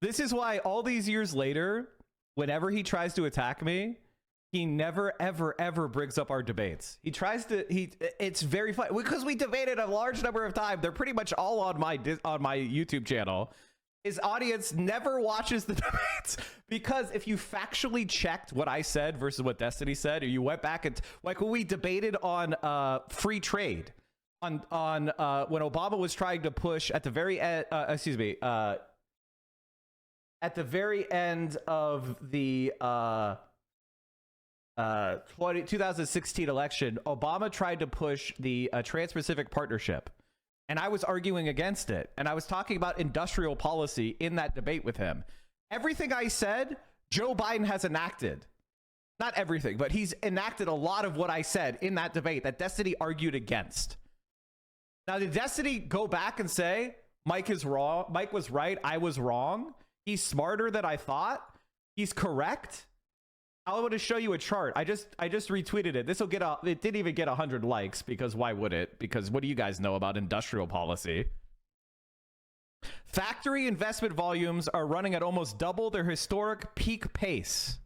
This is why all these years later, whenever he tries to attack me, he never, ever, ever brings up our debates. He tries to, it's very funny because we debated a large number of times. They're pretty much all on my YouTube channel. His audience never watches the debates because if you factually checked what I said versus what Destiny said, or you went back and like when we debated on free trade on when Obama was trying to push at the very end, at the very end of the 2016 election, Obama tried to push the Trans-Pacific Partnership. And I was arguing against it. And I was talking about industrial policy in that debate with him. Everything I said, Joe Biden has enacted. Not everything, but he's enacted a lot of what I said in that debate that Destiny argued against. Now, did Destiny go back and say, Mike is wrong, Mike was right, I was wrong? He's smarter than I thought? He's correct? I want to show you a chart. I just retweeted it. This will get it didn't even get 100 likes, because why would it? Because what do you guys know about industrial policy? Factory investment volumes are running at almost double their historic peak pace.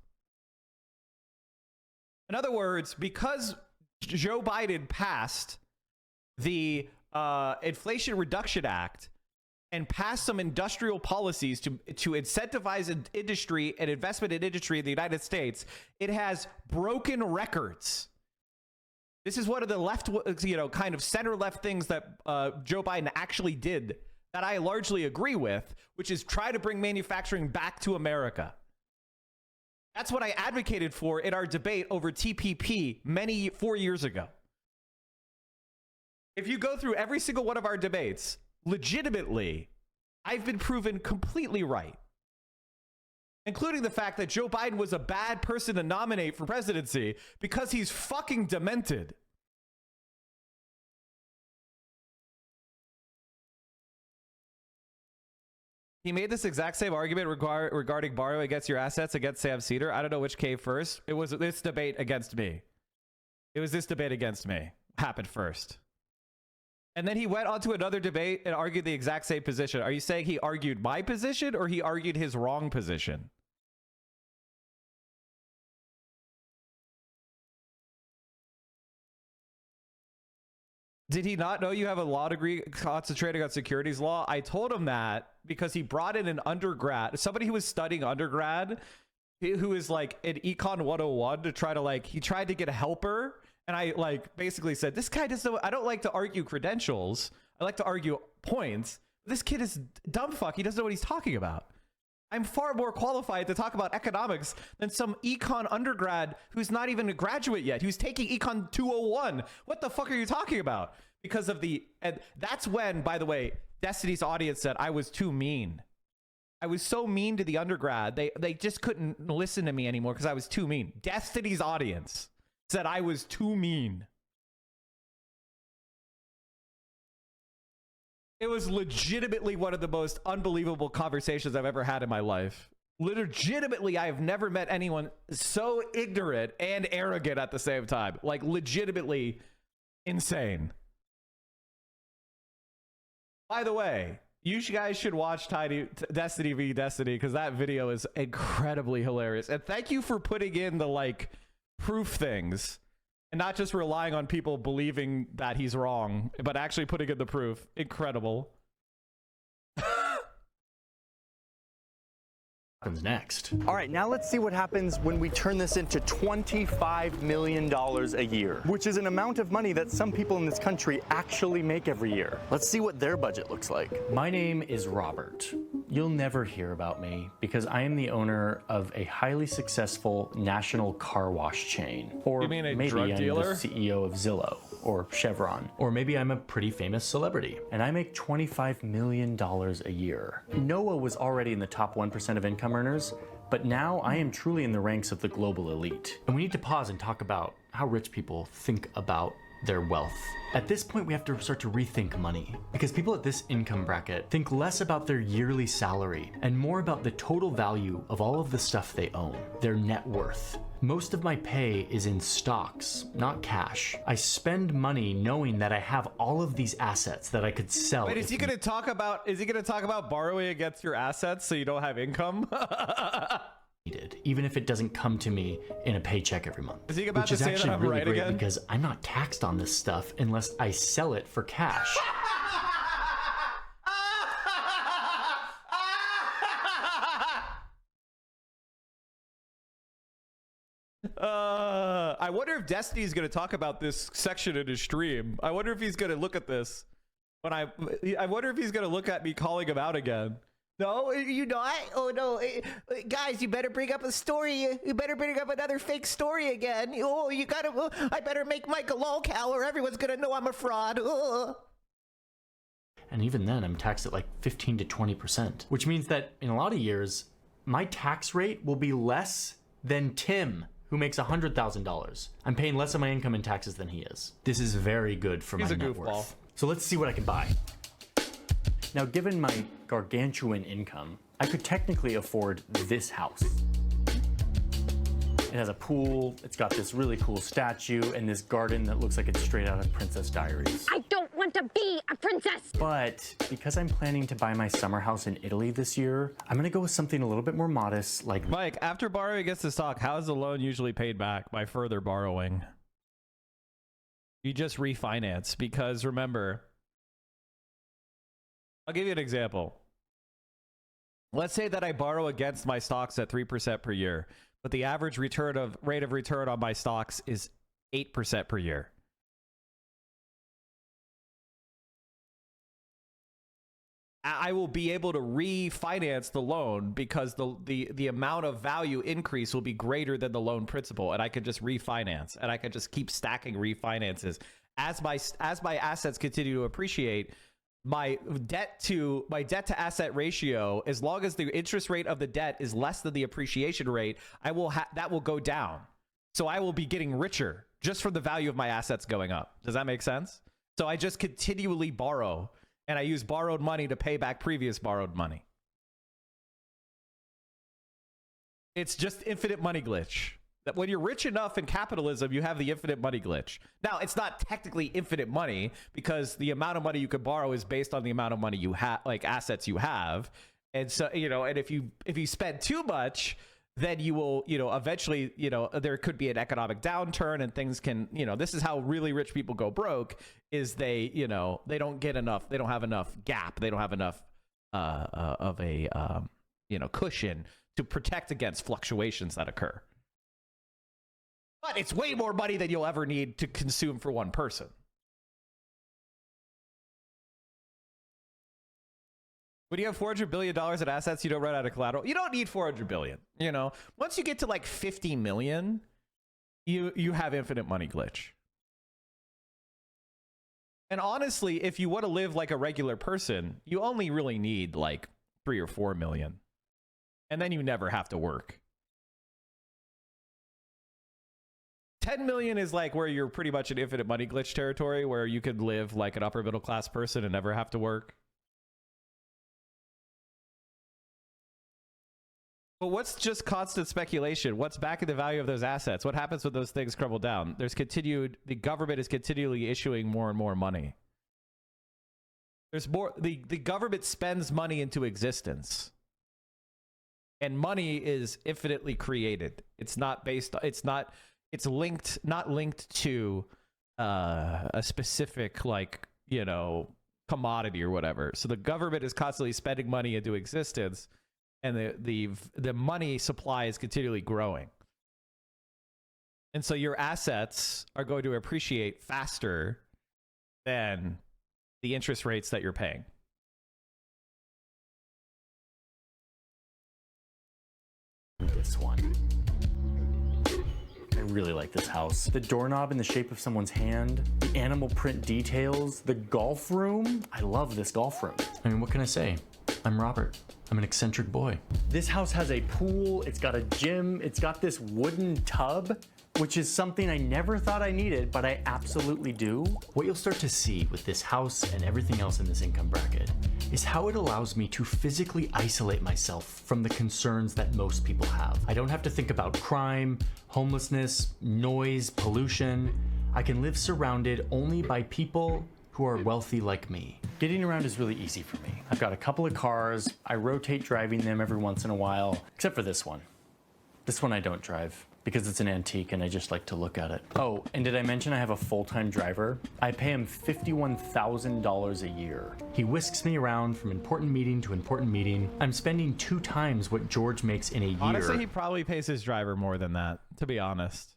In other words, because Joe Biden passed the Inflation Reduction Act and passed some industrial policies to incentivize industry and investment in industry in the United States, it has broken records. This is one of the left, kind of center left things that Joe Biden actually did that I largely agree with, which is try to bring manufacturing back to America. That's what I advocated for in our debate over TPP 4 years ago. If you go through every single one of our debates, legitimately, I've been proven completely right. Including the fact that Joe Biden was a bad person to nominate for presidency because he's fucking demented. He made this exact same argument regarding borrowing against your assets against Sam Cedar. I don't know which came first. It was this debate against me. It was this debate against me. Happened first. And then he went on to another debate and argued the exact same position. Are you saying he argued my position or he argued his wrong position? Did he not know you have a law degree concentrating on securities law? I told him that because he brought in an undergrad, somebody who was studying undergrad, who is like an Econ 101 to try to he tried to get a helper. And I basically said, this guy doesn't know, I don't like to argue credentials. I like to argue points. This kid is dumb fuck. He doesn't know what he's talking about. I'm far more qualified to talk about economics than some econ undergrad who's not even a graduate yet, who's taking Econ 201. What the fuck are you talking about? Because of and that's when, by the way, Destiny's audience said I was too mean. I was so mean to the undergrad. They just couldn't listen to me anymore because I was too mean. Destiny's audience said I was too mean. It was legitimately one of the most unbelievable conversations I've ever had in my life. Legitimately, I have never met anyone so ignorant and arrogant at the same time. Like, legitimately insane. By the way, you guys should watch Destiny v Destiny, because that video is incredibly hilarious. And thank you for putting in the proof things and not just relying on people believing that he's wrong, but actually putting in the proof. Incredible. Happens next. All right, now let's see what happens when we turn this into $25 million a year, which is an amount of money that some people in this country actually make every year. Let's see what their budget looks like. My name is Robert. You'll never hear about me because I am the owner of a highly successful national car wash chain. Or you mean a maybe drug I'm dealer? the CEO of Zillow or Chevron. Or maybe I'm a pretty famous celebrity and I make $25 million a year. Noah was already in the top 1% of income earners, but now I am truly in the ranks of the global elite. And we need to pause and talk about how rich people think about their wealth. At this point, we have to start to rethink money, because people at this income bracket think less about their yearly salary and more about the total value of all of the stuff they own, their net worth. Most of my pay is in stocks, not cash. I spend money knowing that I have all of these assets that I could sell. Wait, is he going to talk about borrowing against your assets so you don't have income? Even if it doesn't come to me in a paycheck every month. Is he about which to is say actually that I'm really right great again? Because I'm not taxed on this stuff unless I sell it for cash. I wonder if Destiny's going to talk about this section in his stream. I wonder if he's going to look at this. I wonder if he's going to look at me calling him out again. No, you not? Oh no, guys, you better bring up a story. You better bring up another fake story again. Oh, you gotta. I better make Mike a lolcow, or everyone's gonna know I'm a fraud. And even then, I'm taxed at like 15 to 20%, which means that in a lot of years, my tax rate will be less than Tim, who makes $100,000. I'm paying less of my income in taxes than he is. This is very good for my net worth. So let's see what I can buy. Now, given my gargantuan income, I could technically afford this house. It has a pool, it's got this really cool statue, and this garden that looks like it's straight out of Princess Diaries. I don't want to be a princess! But because I'm planning to buy my summer house in Italy this year, I'm gonna go with something a little bit more modest, like... Mike, after borrowing against the stock, how is the loan usually paid back? By further borrowing. You just refinance, because remember, I'll give you an example. Let's say that I borrow against my stocks at 3% per year, but the average rate of return on my stocks is 8% per year. I will be able to refinance the loan because the amount of value increase will be greater than the loan principal, and I could just refinance, and I could just keep stacking refinances as my assets continue to appreciate. My debt to asset ratio, as long as the interest rate of the debt is less than the appreciation rate, that will go down. So I will be getting richer just from the value of my assets going up. Does that make sense? So I just continually borrow, and I use borrowed money to pay back previous borrowed money. It's just infinite money glitch. That when you're rich enough in capitalism, you have the infinite money glitch. Now, it's not technically infinite money because the amount of money you could borrow is based on the amount of money you have, like assets you have. And so, you know, and if you spend too much, then you will, you know, eventually, you know, there could be an economic downturn and things can, you know, this is how really rich people go broke is they, you know, they don't get enough, they don't have enough gap, they don't have enough of a, you know, cushion to protect against fluctuations that occur. But it's way more money than you'll ever need to consume for one person. When you have $400 billion in assets, you don't run out of collateral. You don't need $400 billion. You know, once you get to like 50 million, you have infinite money glitch. And honestly, if you want to live like a regular person, you only really need like 3 or 4 million. And then you never have to work. 10 million is like where you're pretty much in infinite money glitch territory, where you could live like an upper middle class person and never have to work. But what's just constant speculation? What's backing the value of those assets? What happens when those things crumble down? The government is continually issuing more and more money. There's more, the government spends money into existence. And money is infinitely created. It's not based, it's linked, not linked to a specific, like, you know, commodity or whatever. So the government is constantly spending money into existence, and the money supply is continually growing. And so your assets are going to appreciate faster than the interest rates that you're paying. This one. I really like this house. The doorknob in the shape of someone's hand, the animal print details, the golf room. I love this golf room. I mean, what can I say? I'm Robert. I'm an eccentric boy. This house has a pool, it's got a gym, it's got this wooden tub, which is something I never thought I needed, but I absolutely do. What you'll start to see with this house and everything else in this income bracket is how it allows me to physically isolate myself from the concerns that most people have. I don't have to think about crime, homelessness, noise, pollution. I can live surrounded only by people who are wealthy like me. Getting around is really easy for me. I've got a couple of cars. I rotate driving them every once in a while, except for this one. This one I don't drive because it's an antique and I just like to look at it. Oh, and did I mention I have a full-time driver? I pay him $51,000 a year. He whisks me around from important meeting to important meeting. I'm spending 2 times what George makes in a year. Honestly, he probably pays his driver more than that, to be honest.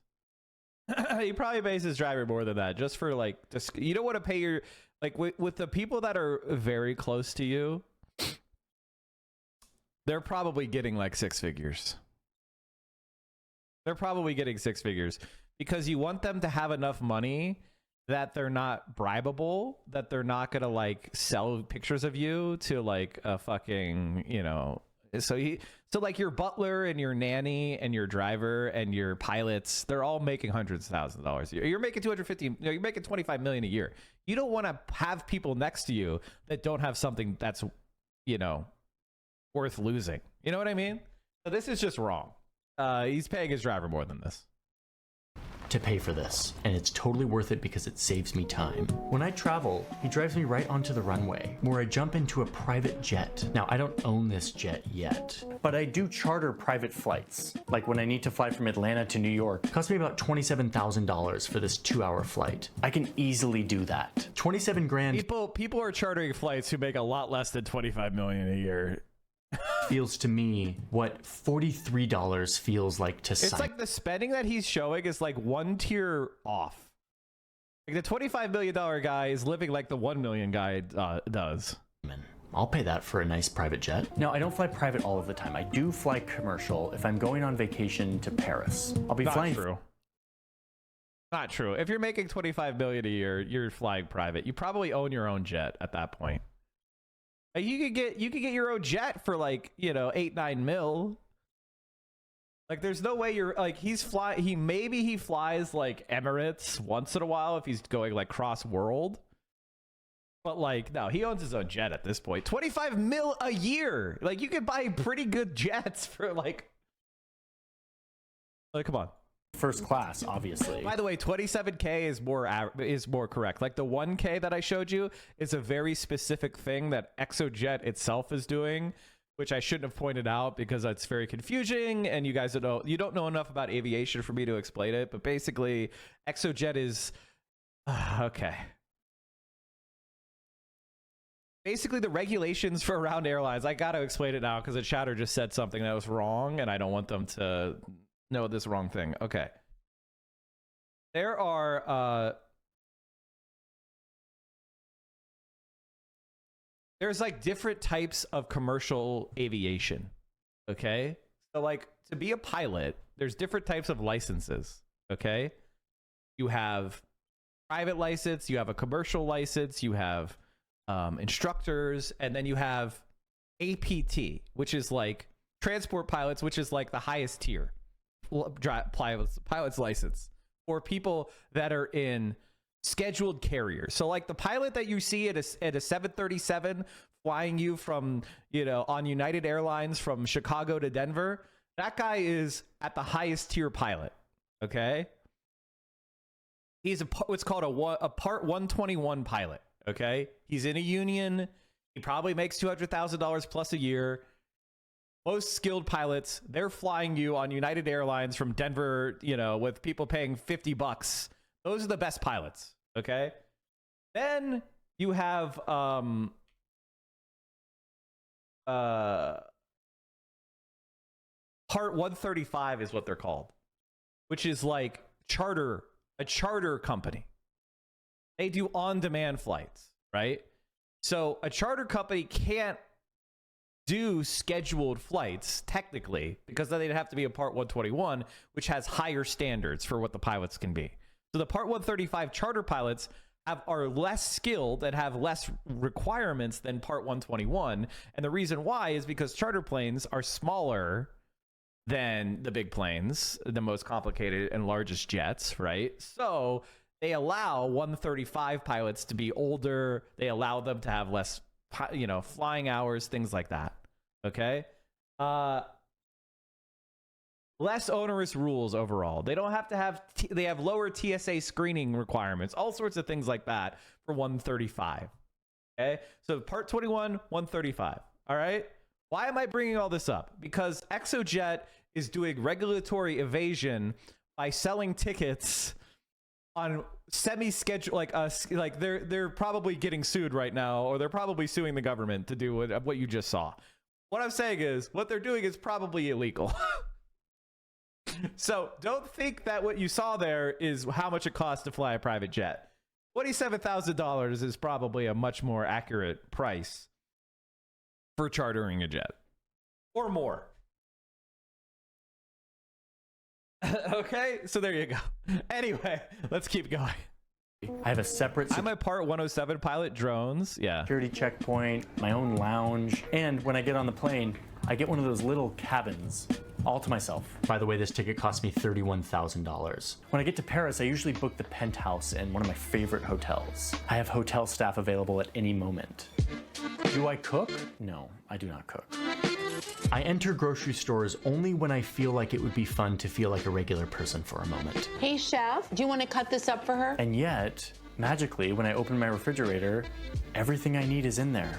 He probably pays his driver more than that, just for like, you don't want to pay your, like with the people that are very close to you, they're probably getting like 6 figures. They're probably getting 6 figures because you want them to have enough money that they're not bribable, that they're not gonna like sell pictures of you to like a fucking, you know. So like your butler and your nanny and your driver and your pilots, they're all making hundreds of thousands of dollars a year. You're making 250, you're making 25 million a year. You don't want to have people next to you that don't have something that's, you know, worth losing. You know what I mean? So this is just wrong. He's paying his driver more than this to pay for this, and it's totally worth it because it saves me time. When I travel, he drives me right onto the runway where I jump into a private jet. Now, I don't own this jet yet, but I do charter private flights. Like when I need to fly from Atlanta to New York, it cost me about $27,000 for this 2-hour flight. I can easily do that. 27 grand. People are chartering flights who make a lot less than 25 million a year. Feels to me what $43 feels like to It's like the spending that he's showing is like one tier off. Like the $25 million guy is living like the 1 million guy does. I'll pay that for a nice private jet. No, I don't fly private all of the time. I do fly commercial if I'm going on vacation to Paris. I'll be flying. True. Not true. If you're making 25 million a year, you're flying private. You probably own your own jet at that point. You could get your own jet for like, you know, 8-9 mil. Like there's no way you're like he flies like Emirates once in a while if he's going like cross world. But like no, he owns his own jet at this point. 25 mil a year. Like you could buy pretty good jets for like come on. First class, obviously. By the way, 27K is more correct. Like the 1K that I showed you is a very specific thing that ExoJet itself is doing, which I shouldn't have pointed out because it's very confusing and you guys don't know enough about aviation for me to explain it. But basically, ExoJet is okay. Basically, the regulations for around airlines. I got to explain it now because the chatter just said something that was wrong, and I don't want them to know this wrong thing. Okay. There are there's like different types of commercial aviation. Okay? So like to be a pilot, there's different types of licenses. Okay? You have private license, you have a commercial license, you have instructors, and then you have APT, which is like transport pilots, which is like the highest tier. Pilot's license for people that are in scheduled carriers. So like the pilot that you see at a 737 flying you from, you know, on United Airlines from Chicago to Denver, that guy is at the highest tier pilot. Okay. He's what's called a Part 121 pilot. Okay. He's in a union. He probably makes $200,000 plus a year. Most skilled pilots, they're flying you on United Airlines from Denver, you know, with people paying $50. Those are the best pilots, okay? Then you have Part 135 is what they're called, which is like a charter company. They do on-demand flights, right? So a charter company can't do scheduled flights technically because then they'd have to be a Part 121, which has higher standards for what the pilots can be. So the Part 135 charter pilots are less skilled and have less requirements than Part 121. And the reason why is because charter planes are smaller than the big planes, the most complicated and largest jets, right? So they allow 135 pilots to be older. They allow them to have less, you know, flying hours, things like that. Okay. Less onerous rules overall. They don't have to have, they have lower TSA screening requirements, all sorts of things like that for 135. Okay. So Part 21, 135. All right. Why am I bringing all this up? Because ExoJet is doing regulatory evasion by selling tickets on semi-schedule, like they're probably getting sued right now, or they're probably suing the government to do what you just saw. What I'm saying is what they're doing is probably illegal. So don't think that what you saw there is how much it costs to fly a private jet. $27,000 is probably a much more accurate price for chartering a jet. or more. Okay, so there you go. Anyway, let's keep going. I have a separate I'm a Part 107 pilot drones. Yeah. security checkpoint, my own lounge, and when I get on the plane, I get one of those little cabins all to myself. By the way, this ticket cost me $31,000. When I get to Paris, I usually book the penthouse in one of my favorite hotels. I have hotel staff available at any moment. Do I cook? No, I do not cook. I enter grocery stores only when I feel like it would be fun to feel like a regular person for a moment. Hey, chef, do you want to cut this up for her? And yet, magically, when I open my refrigerator, everything I need is in there.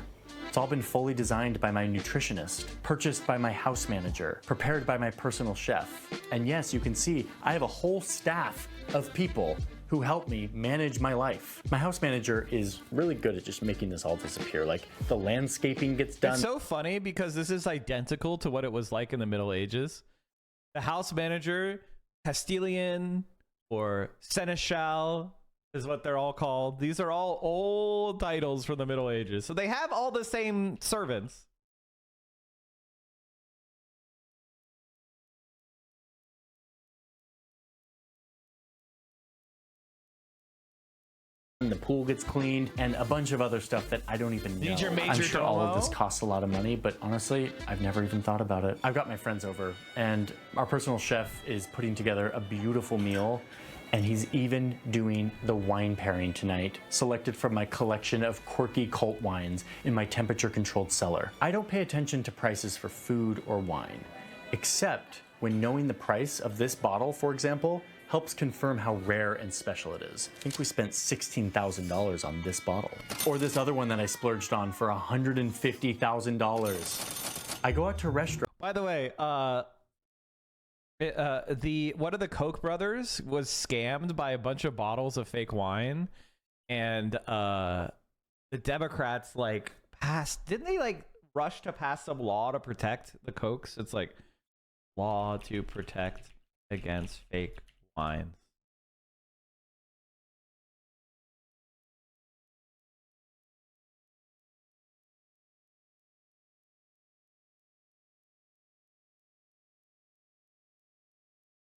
It's all been fully designed by my nutritionist, purchased by my house manager, prepared by my personal chef. And yes, you can see I have a whole staff of people who help me manage my life. My house manager is really good at just making this all disappear. Like, the landscaping gets done. It's so funny because this is identical to what it was like in the Middle Ages. The house manager, Castilian or Seneschal is what they're all called. These are all old titles from the Middle Ages. So they have all the same servants. The pool gets cleaned, and a bunch of other stuff that I don't even know. I'm sure all of this costs a lot of money, but honestly, I've never even thought about it. I've got my friends over, and our personal chef is putting together a beautiful meal, and he's even doing the wine pairing tonight, selected from my collection of quirky cult wines in my temperature-controlled cellar. I don't pay attention to prices for food or wine, except when knowing the price of this bottle, for example, helps confirm how rare and special it is. I think we spent $16,000 on this bottle. Or this other one that I splurged on for $150,000. I go out to restaurants. By the way, one of the Koch brothers was scammed by a bunch of bottles of fake wine, and the Democrats didn't they rush to pass some law to protect the Kochs? It's like law to protect against fake wines.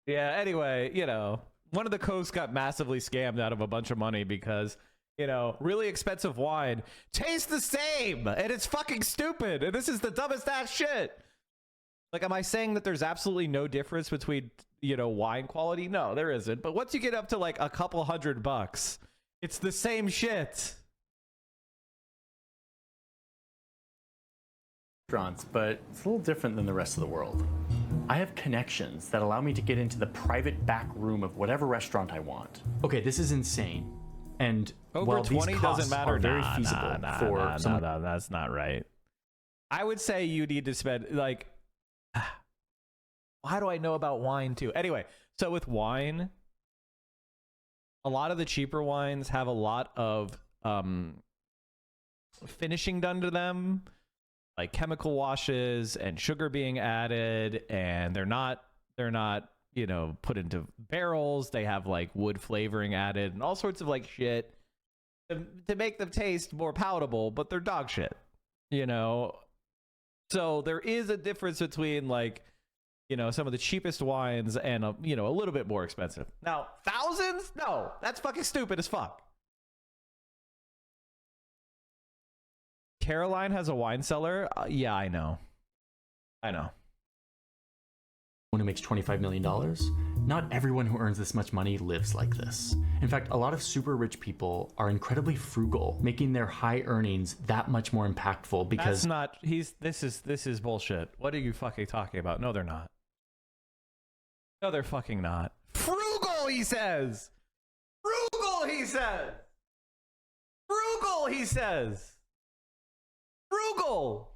Yeah, anyway, one of the Kochs got massively scammed out of a bunch of money because, really expensive wine tastes the same and it's fucking stupid. And this is the dumbest ass shit. Like, am I saying that there's absolutely no difference between, wine quality? No, there isn't. But once you get up to like a couple $100, it's the same shit. But it's a little different than the rest of the world. I have connections that allow me to get into the private back room of whatever restaurant I want. Okay, this is insane. And over 20 doesn't matter. Are very feasible for someone. No, that's not right. I would say you need to spend how do I know about wine too? Anyway, so with wine, a lot of the cheaper wines have a lot of finishing done to them, like chemical washes and sugar being added, and they're not put into barrels. They have like wood flavoring added and all sorts of shit to make them taste more palatable, but they're dog shit, So there is a difference between some of the cheapest wines and a little bit more expensive. Now, thousands? No, that's fucking stupid as fuck. Caroline has a wine cellar. Yeah, I know. One who makes $25 million. Not everyone who earns this much money lives like this. In fact, a lot of super rich people are incredibly frugal, making their high earnings that much more impactful because this is bullshit. What are you fucking talking about? No, they're not. No, they're fucking not. Frugal, he says. Frugal, he says. Frugal, he says. Frugal.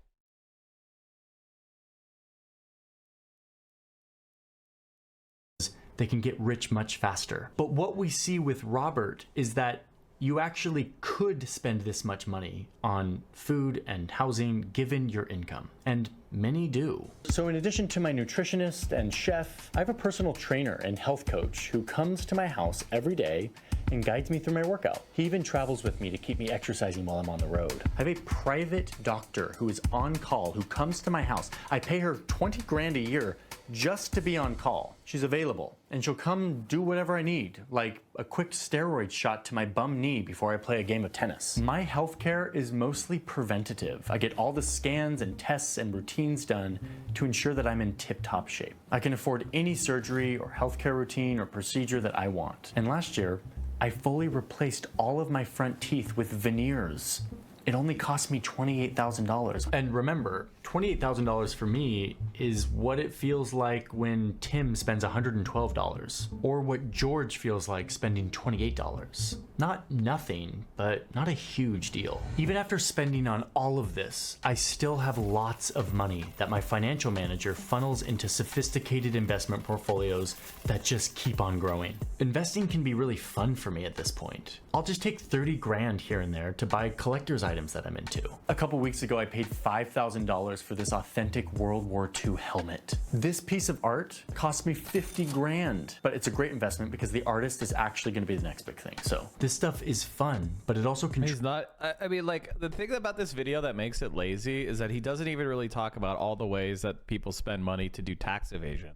They can get rich much faster. But what we see with Robert is that you actually could spend this much money on food and housing given your income, and many do. So in addition to my nutritionist and chef, I have a personal trainer and health coach who comes to my house every day and guides me through my workout. He even travels with me to keep me exercising while I'm on the road. I have a private doctor who is on call, who comes to my house. I pay her 20 grand a year just to be on call. She's available, and she'll come do whatever I need, like a quick steroid shot to my bum knee before I play a game of tennis. My healthcare is mostly preventative. I get all the scans and tests and routines done to ensure that I'm in tip-top shape. I can afford any surgery or healthcare routine or procedure that I want. And last year, I fully replaced all of my front teeth with veneers. It only cost me $28,000. And remember, $28,000 for me is what it feels like when Tim spends $112, or what George feels like spending $28. Not nothing, but not a huge deal. Even after spending on all of this, I still have lots of money that my financial manager funnels into sophisticated investment portfolios that just keep on growing. Investing can be really fun for me at this point. I'll just take 30 grand here and there to buy collector's items that I'm into. A couple weeks ago, I paid $5,000 for this authentic World War II helmet. This piece of art cost me 50 grand, but it's a great investment because the artist is actually going to be the next big thing. So this stuff is fun, but it also can. He's not. I mean, like, the thing about this video that makes it lazy is that he doesn't even really talk about all the ways that people spend money to do tax evasion,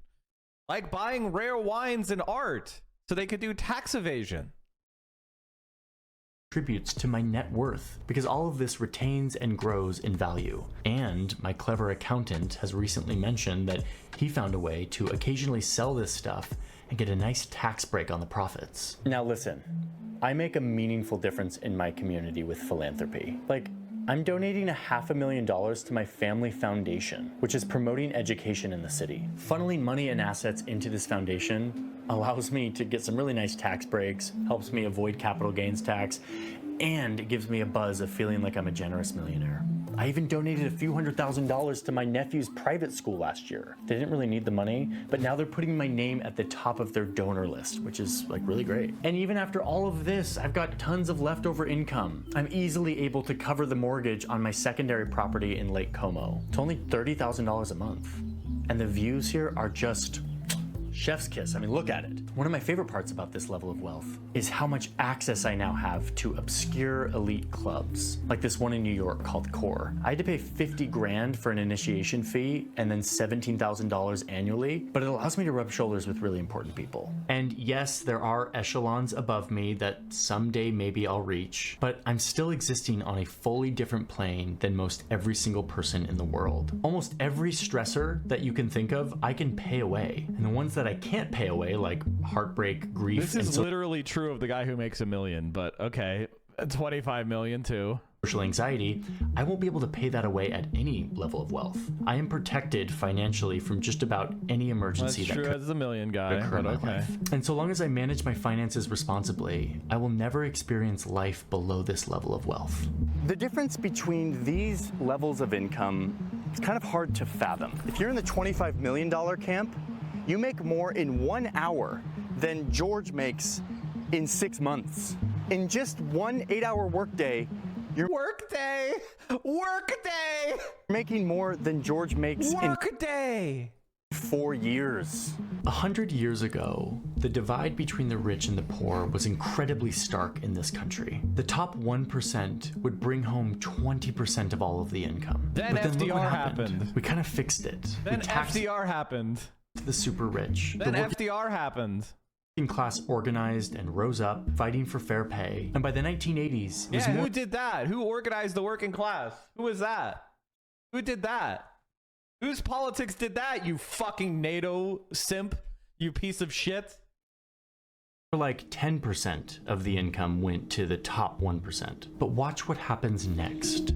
like buying rare wines and art so they could do tax evasion. Contributes to my net worth because all of this retains and grows in value. And my clever accountant has recently mentioned that he found a way to occasionally sell this stuff and get a nice tax break on the profits. Now listen, I make a meaningful difference in my community with philanthropy. Like, I'm donating $500,000 to my family foundation, which is promoting education in the city. Funneling money and assets into this foundation allows me to get some really nice tax breaks, helps me avoid capital gains tax, and it gives me a buzz of feeling like I'm a generous millionaire. I even donated a few $100,000 to my nephew's private school last year. They didn't really need the money, but now they're putting my name at the top of their donor list, which is like really great. And even after all of this, I've got tons of leftover income. I'm easily able to cover the mortgage on my secondary property in Lake Como. It's only $30,000 a month. And the views here are just chef's kiss. I mean, look at it. One of my favorite parts about this level of wealth is how much access I now have to obscure elite clubs, like this one in New York called Core. I had to pay 50 grand for an initiation fee and then $17,000 annually, but it allows me to rub shoulders with really important people. And yes, there are echelons above me that someday maybe I'll reach, but I'm still existing on a fully different plane than most every single person in the world. Almost every stressor that you can think of, I can pay away. And the ones that I can't pay away, like heartbreak, grief. This is literally true of the guy who makes $1 million, but okay, 25 million too. Social anxiety, I won't be able to pay that away at any level of wealth. I am protected financially from just about any emergency that could as $1 million guy, occur in but my okay. life. And so long as I manage my finances responsibly, I will never experience life below this level of wealth. The difference between these levels of income is kind of hard to fathom. If you're in the $25 million camp, you make more in 1 hour than George makes in 6 months. In just one 8-hour workday, you're workday making more than George makes in 4 years. 100 years ago, the divide between the rich and the poor was incredibly stark in this country. The top 1% would bring home 20% of all of the income. Then but then FDR look what happened. We kind of fixed it. Then FDR happened. The super rich. Then FDR happened. Working class organized and rose up, fighting for fair pay. And by the 1980s, it was who did that? Who organized the working class? Who was that? Who did that? Whose politics did that, you fucking NATO simp? You piece of shit? Like 10% of the income went to the top 1%. But watch what happens next.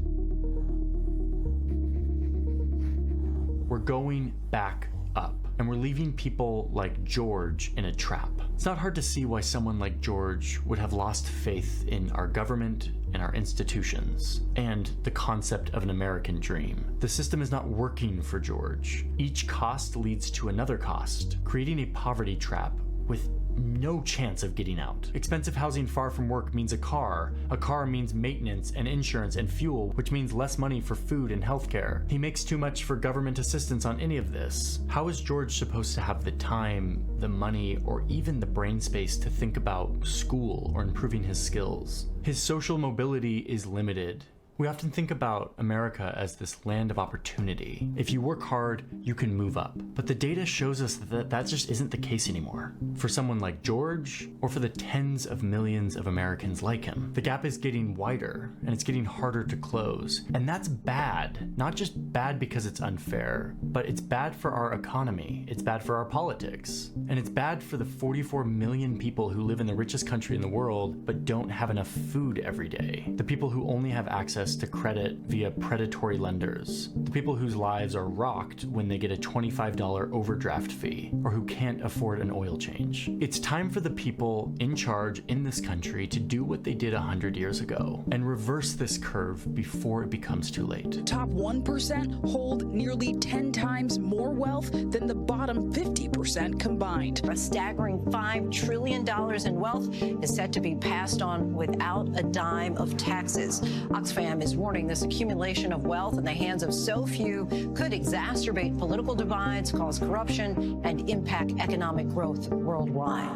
We're going back up, and we're leaving people like George in a trap. It's not hard to see why someone like George would have lost faith in our government and our institutions, and the concept of an American dream. The system is not working for George. Each cost leads to another cost, creating a poverty trap with no chance of getting out. Expensive housing far from work means a car. A car means maintenance and insurance and fuel, which means less money for food and healthcare. He makes too much for government assistance on any of this. How is George supposed to have the time, the money, or even the brain space to think about school or improving his skills? His social mobility is limited. We often think about America as this land of opportunity. If you work hard, you can move up. But the data shows us that just isn't the case anymore. For someone like George, or for the tens of millions of Americans like him, the gap is getting wider, and it's getting harder to close. And that's bad. Not just bad because it's unfair, but it's bad for our economy, it's bad for our politics, and it's bad for the 44 million people who live in the richest country in the world but don't have enough food every day. The people who only have access to credit via predatory lenders. The people whose lives are rocked when they get a $25 overdraft fee, or who can't afford an oil change. It's time for the people in charge in this country to do what they did 100 years ago and reverse this curve before it becomes too late. Top 1% hold nearly 10 times more wealth than the bottom 50% combined. A staggering $5 trillion in wealth is set to be passed on without a dime of taxes. Oxfam is warning this accumulation of wealth in the hands of so few could exacerbate political divides, cause corruption, and impact economic growth worldwide.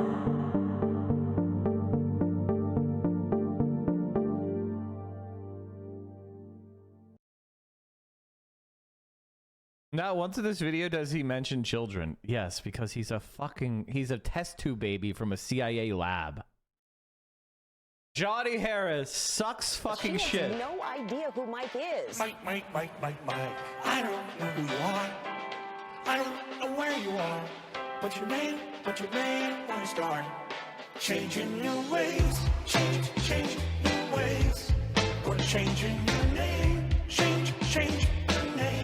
Not once in this video does he mention children. Yes, because he's a test tube baby from a CIA lab. Johnny Harris sucks fucking she shit. Has no idea who Mike is. Mike. I don't know who you are. I don't know where you are. But your name wanna start changing your ways. Change your ways. We're changing your